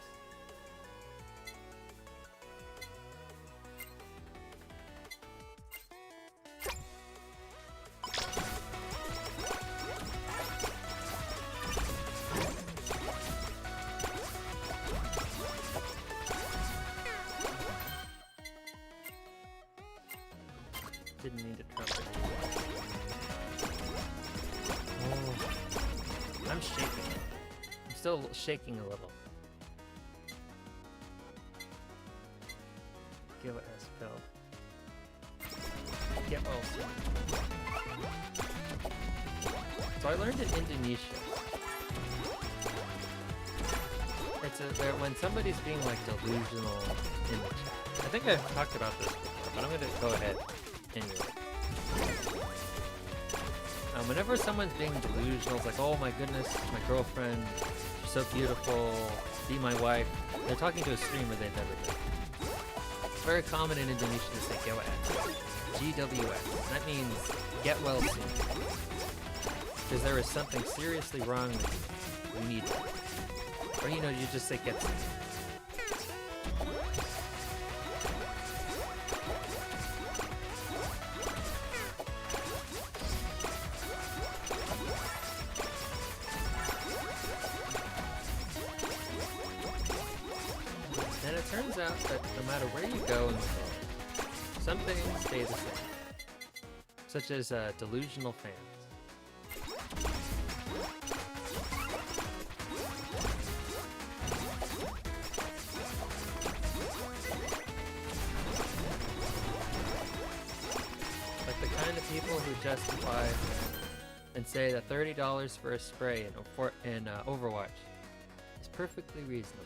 Didn't need a trumpet. Oh, I'm shaking. I'm still shaking a little. Give it a spell. Get well soon. So I learned in Indonesia. It's when somebody's being like delusional in the chat. I think I've talked about this before, but I'm gonna go ahead. Anyway, whenever someone's being delusional, it's like, oh my goodness, my girlfriend, she's so beautiful, be my wife. They're talking to a streamer they've never been. It's very common in Indonesia to say GWS. GWS. That means get well soon. Because there is something seriously wrong with you. You need it. Or you just say get soon. And it turns out that no matter where you go in the world, some things stay the same. Such as delusional fans. Like the kind of people who justify and say that $30 for a spray in Overwatch is perfectly reasonable.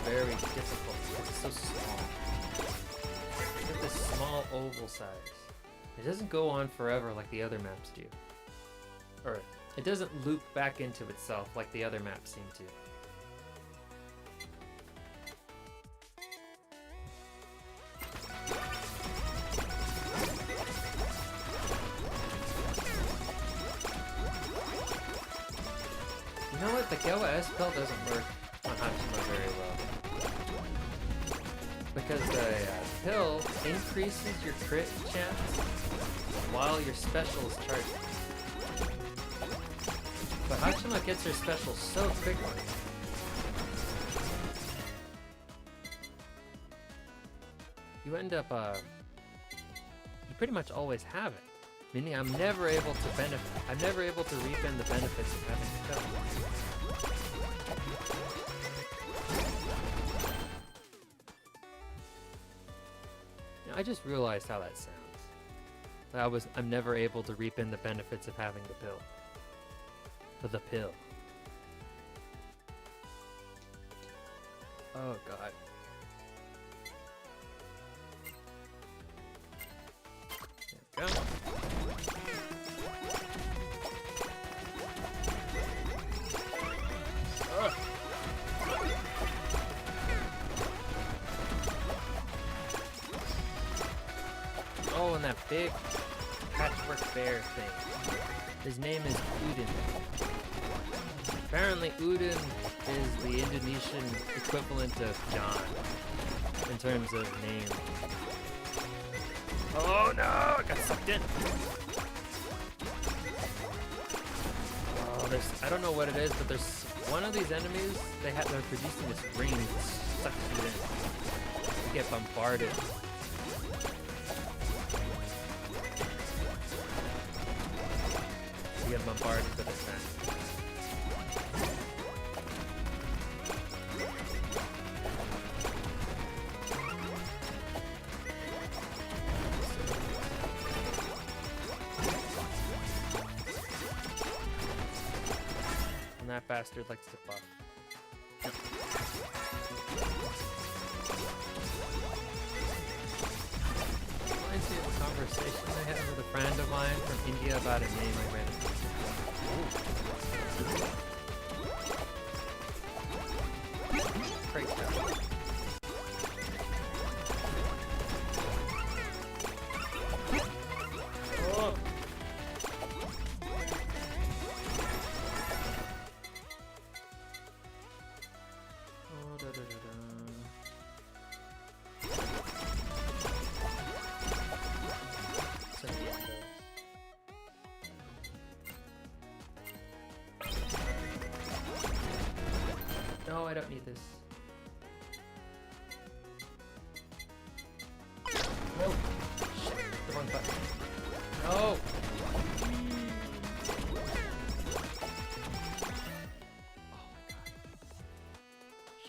Very difficult because it's so small. It's like this small oval size. It doesn't go on forever like the other maps do. Or it doesn't loop back into itself like the other maps seem to. You know what? The Gewa spell doesn't work on Hachima very well. Because the pill increases your crit chance while your special is charging. But Hachima gets her special so quickly. You end up, you pretty much always have it. Meaning I'm never able to reap in the benefits of having the pill. I just realized how that sounds. I'm never able to reap in the benefits of having the pill. For the pill. Oh god. There we go. Oh, and that big patchwork bear thing. His name is Udin. Apparently Udin is the Indonesian equivalent of John in terms of name. Oh no! I got sucked in! Oh, I don't know what it is, but there's one of these enemies, they're producing this ring that sucks you in. You get bombarded. You get bombarded with this thing. And that bastard likes to buff. Reminds me of a conversation I had with a friend of mine from India about a name I read. Great job. Oh. Oh, da, da, da, da. No, I don't need this. No! Shit, the wrong button. No! Oh my god.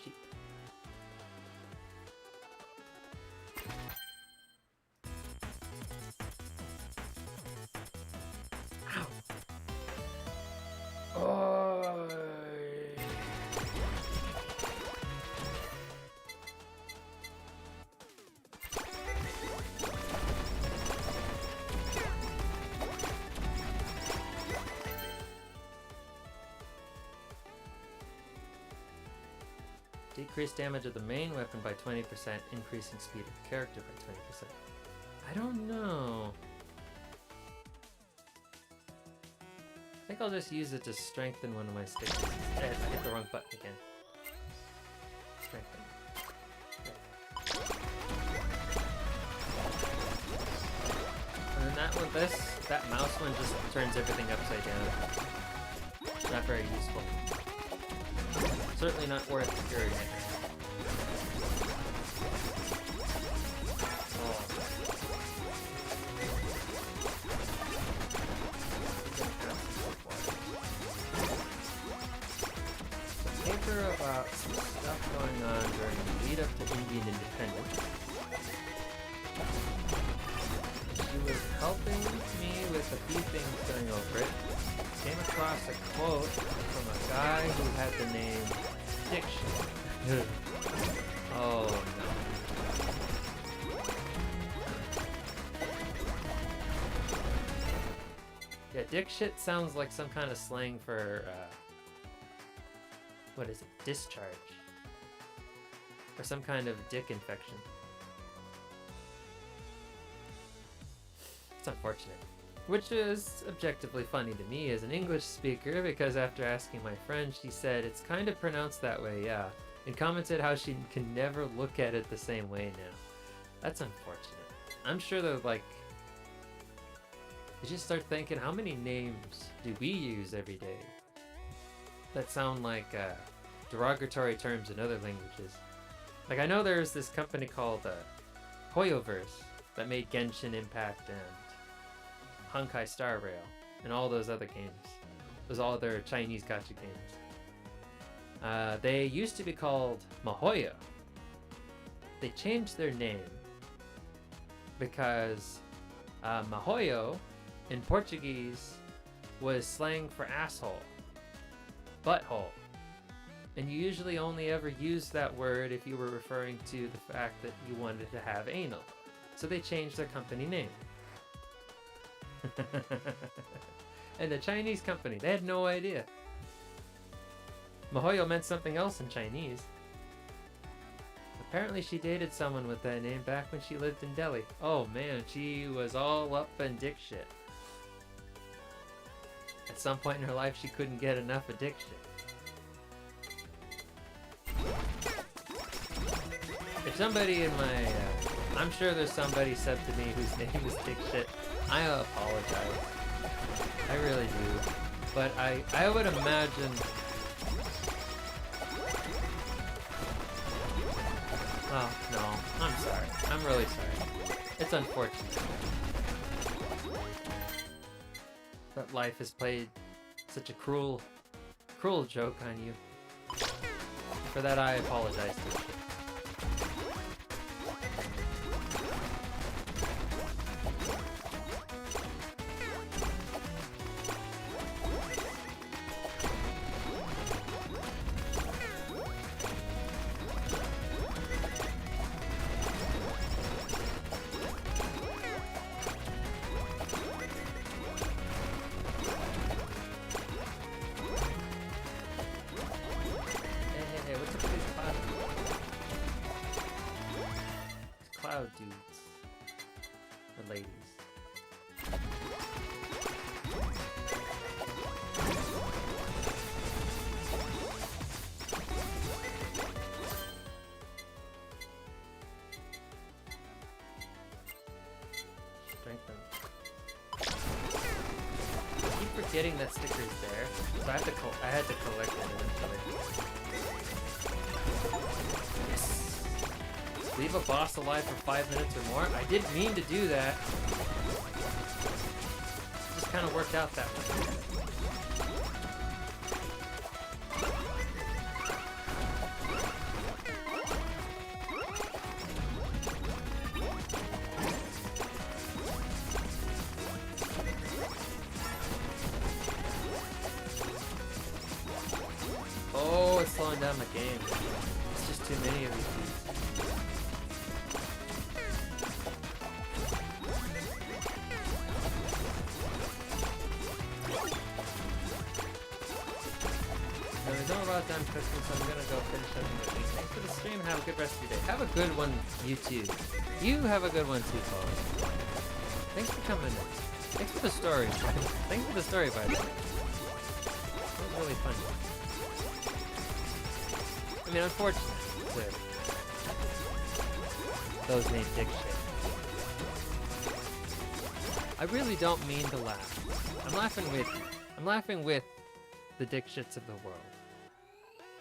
Sheep. Ow! Oh! Decrease damage of the main weapon by 20%, increasing speed of the character by 20%. I don't know. I think I'll just use it to strengthen one of my sticks. I hit the wrong button again. Strengthen. And then that one, that mouse one just turns everything upside down. Not very useful. Certainly not worth curing it. Oh. Paper about some stuff going on during the lead up to Indian independence. She was helping me with a few things going over it. Came across a quote from a guy who had the name Diction. Oh no. Yeah, dick shit sounds like some kind of slang for, what is it? Discharge. Or some kind of dick infection. It's unfortunate. Which is objectively funny to me as an English speaker, because after asking my friend, she said it's kind of pronounced that way, yeah, and commented how she can never look at it the same way now. That's unfortunate. I'm sure that, like, you just start thinking, how many names do we use every day that sound like derogatory terms in other languages? Like, I know there's this company called Hoyoverse that made Genshin Impact and Honkai Star Rail and all those other games. Those all other Chinese gacha games. They used to be called Mahoyo. They changed their name because Mahoyo in Portuguese was slang for asshole, butthole. And you usually only ever used that word if you were referring to the fact that you wanted to have anal. So they changed their company name. And the Chinese company, they had no idea. Mahoyo meant something else in Chinese. Apparently she dated someone with that name back when she lived in Delhi. Oh man, she was all up in dick shit. At some point in her life, she couldn't get enough of dick shit. If somebody in my, I'm sure there's somebody subbed to me whose name is dick shit. I apologize. I really do. But I would imagine. Oh, no, I'm sorry. I'm really sorry. It's unfortunate that life has played such a cruel joke on you. For that, I apologize to you. Dudes or ladies. Strengthen. I keep forgetting that sticker's there, so I had to collect it eventually. Leave a boss alive for 5 minutes or more? I didn't mean to do that. It just kind of worked out that way. Oh, it's slowing down my game. It's just too many of these dudes. Done cooking, so I'm gonna go finish up the meeting. Thanks for the stream. Have a good rest of your day. Have a good one, you too. You have a good one too, Paul. Thanks for coming in. Thanks for the story. Thanks for the story, by the way. That was really funny. I mean, unfortunate. Those named dick shit. I really don't mean to laugh. I'm laughing with you. I'm laughing with the dick shits of the world.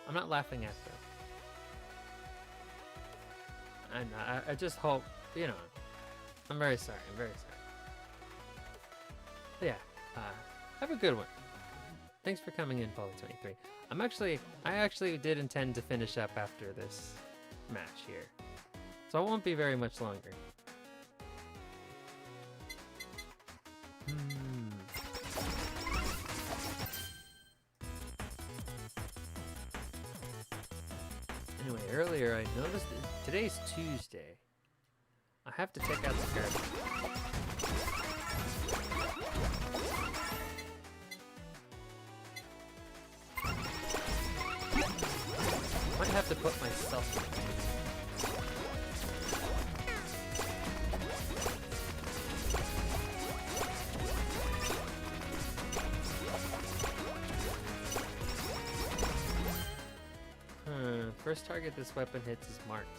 I'm not laughing at them. I just hope, you know, I'm very sorry. I'm very sorry. But yeah, have a good one. Thanks for coming in, Paulie23. I actually did intend to finish up after this match here. So it won't be very much longer. Anyway, earlier I noticed that today's Tuesday. I have to take out the garbage. Might have to put myself in. First target this weapon hits is marked.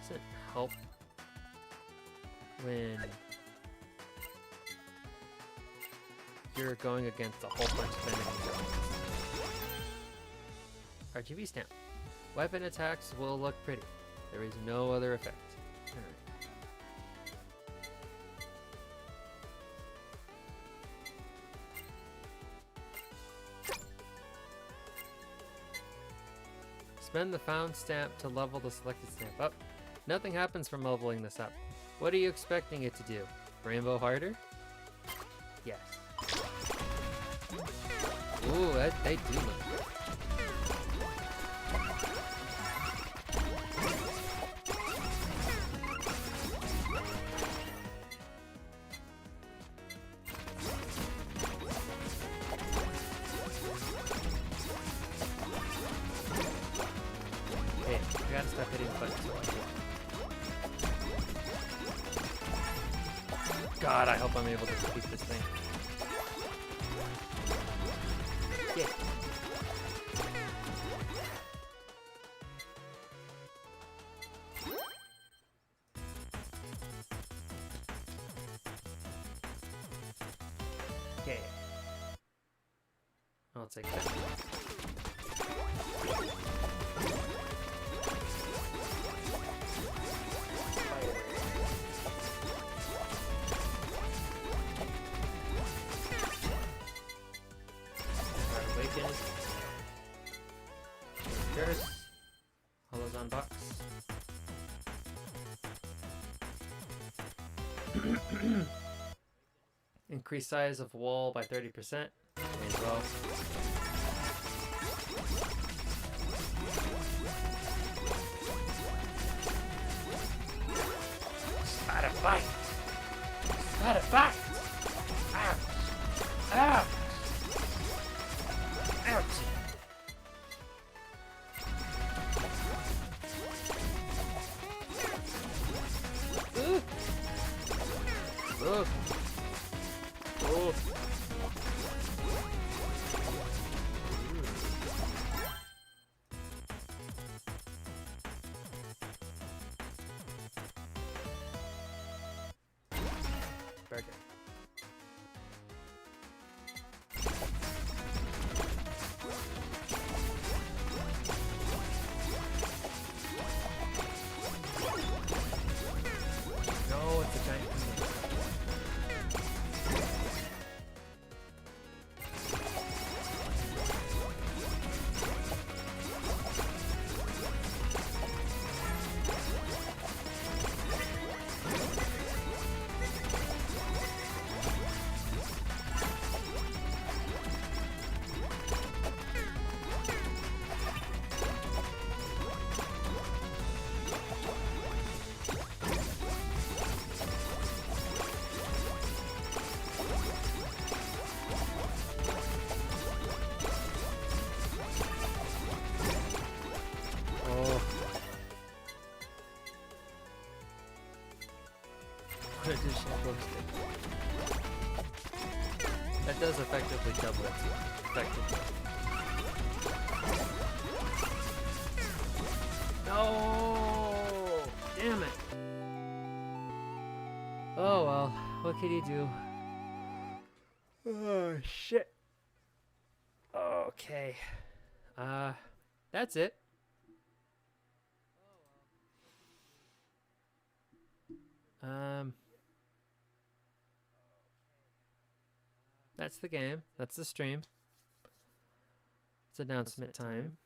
Does it help when you're going against a whole bunch of enemies? RGB stamp. Weapon attacks will look pretty. There is no other effect. Alright. Spend the found stamp to level the selected stamp up. Nothing happens from leveling this up. What are you expecting it to do? Rainbow harder? Yes. Ooh, they do look good. God, I hope I'm able to defeat this thing. Yeah. Okay. I'll take that. Awaken. Curse. Hollows on box. Increase size of wall by 30%. May as well. Gotta fight! Gotta fight! Ouch! Ouch! Ouch! Ooh! Ooh! Ooh! Burger. No, it's a giant kingdom. Additional boosting. That does effectively double its effectively. No! Damn it! Oh well, what can you do? Oh shit. Okay. That's it. That's the game. That's the stream. It's announcement time.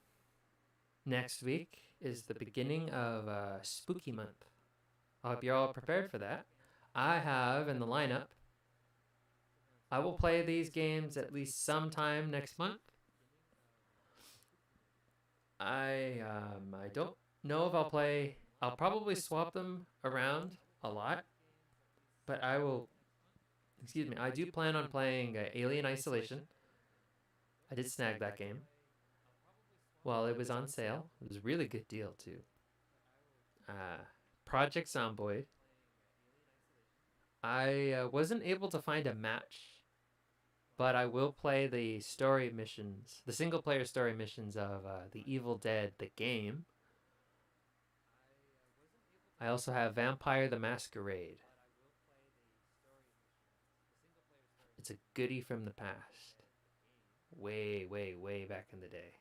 Next week is the beginning of spooky month. I hope you're all prepared for that. I have in the lineup, I will play these games at least sometime next month. I don't know if I'll play. I'll probably swap them around a lot, but I will. Excuse me. I do plan on playing Alien Isolation. I did snag that game while it was on sale. It was a really good deal too. Project Zomboid. I wasn't able to find a match, but I will play the story missions, the single-player story missions of The Evil Dead, the game. I also have Vampire the Masquerade. It's a goodie from the past. Way, way, way back in the day.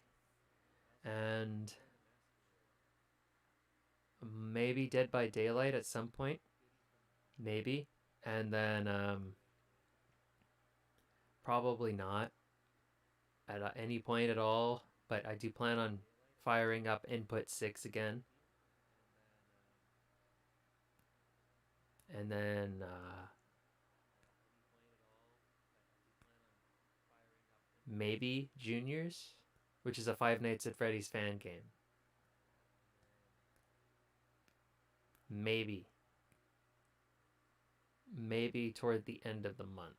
And maybe Dead by Daylight at some point. Maybe. And then probably not at any point at all. But I do plan on firing up Input 6 again. And then maybe Juniors, which is a Five Nights at Freddy's fan game. Maybe toward the end of the month.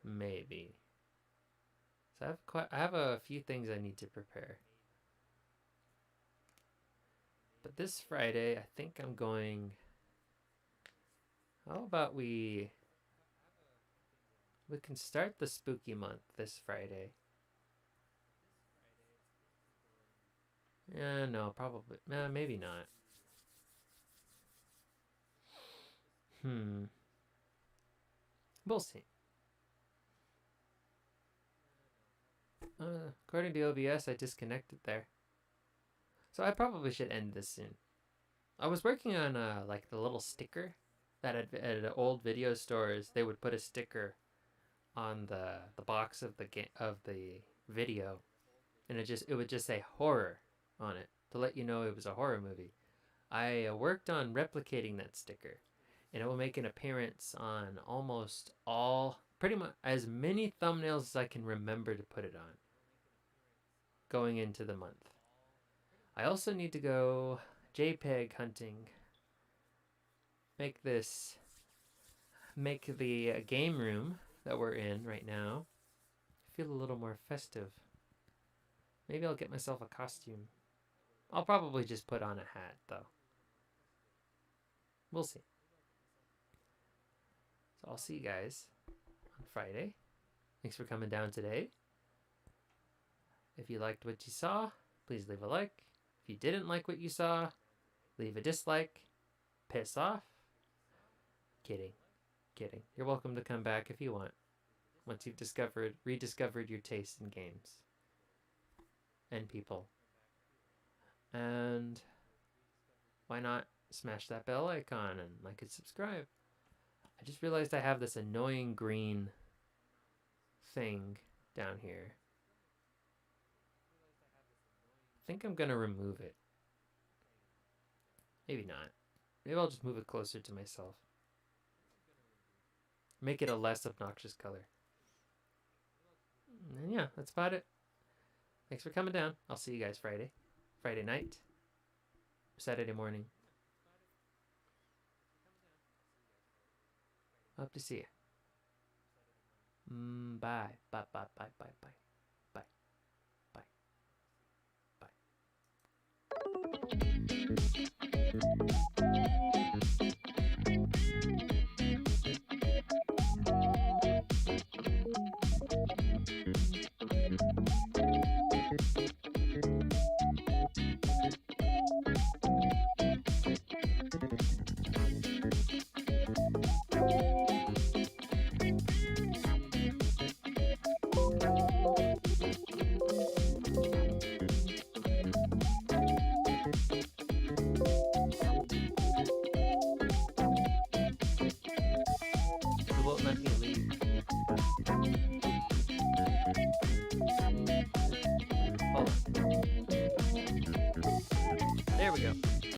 Maybe. So I have a few things I need to prepare. But this Friday, I think I'm going How about we can start the spooky month this Friday. Yeah, no, probably. Maybe not. We'll see. According to OBS, I disconnected there. So I probably should end this soon. I was working on like the little sticker that at old video stores they would put a sticker on the box of the video, and it would just say horror on it to let you know it was a horror movie. I worked on replicating that sticker, and it will make an appearance on almost all, pretty much as many thumbnails as I can remember to put it on going into the month. I also need to go JPEG hunting. Make the game room that we're in right now feel a little more festive. Maybe I'll get myself a costume. I'll probably just put on a hat, though. We'll see. So I'll see you guys on Friday. Thanks for coming down today. If you liked what you saw, please leave a like. If you didn't like what you saw, leave a dislike. Piss off. Kidding. You're welcome to come back if you want. Once you've rediscovered your taste in games and people. And why not smash that bell icon and like and subscribe? I just realized I have this annoying green thing down here. I think I'm gonna remove it. Maybe not. Maybe I'll just move it closer to myself. Make it a less obnoxious color. And yeah, that's about it. Thanks for coming down. I'll see you guys Friday night, Saturday morning. Hope to see you. Bye. Bye.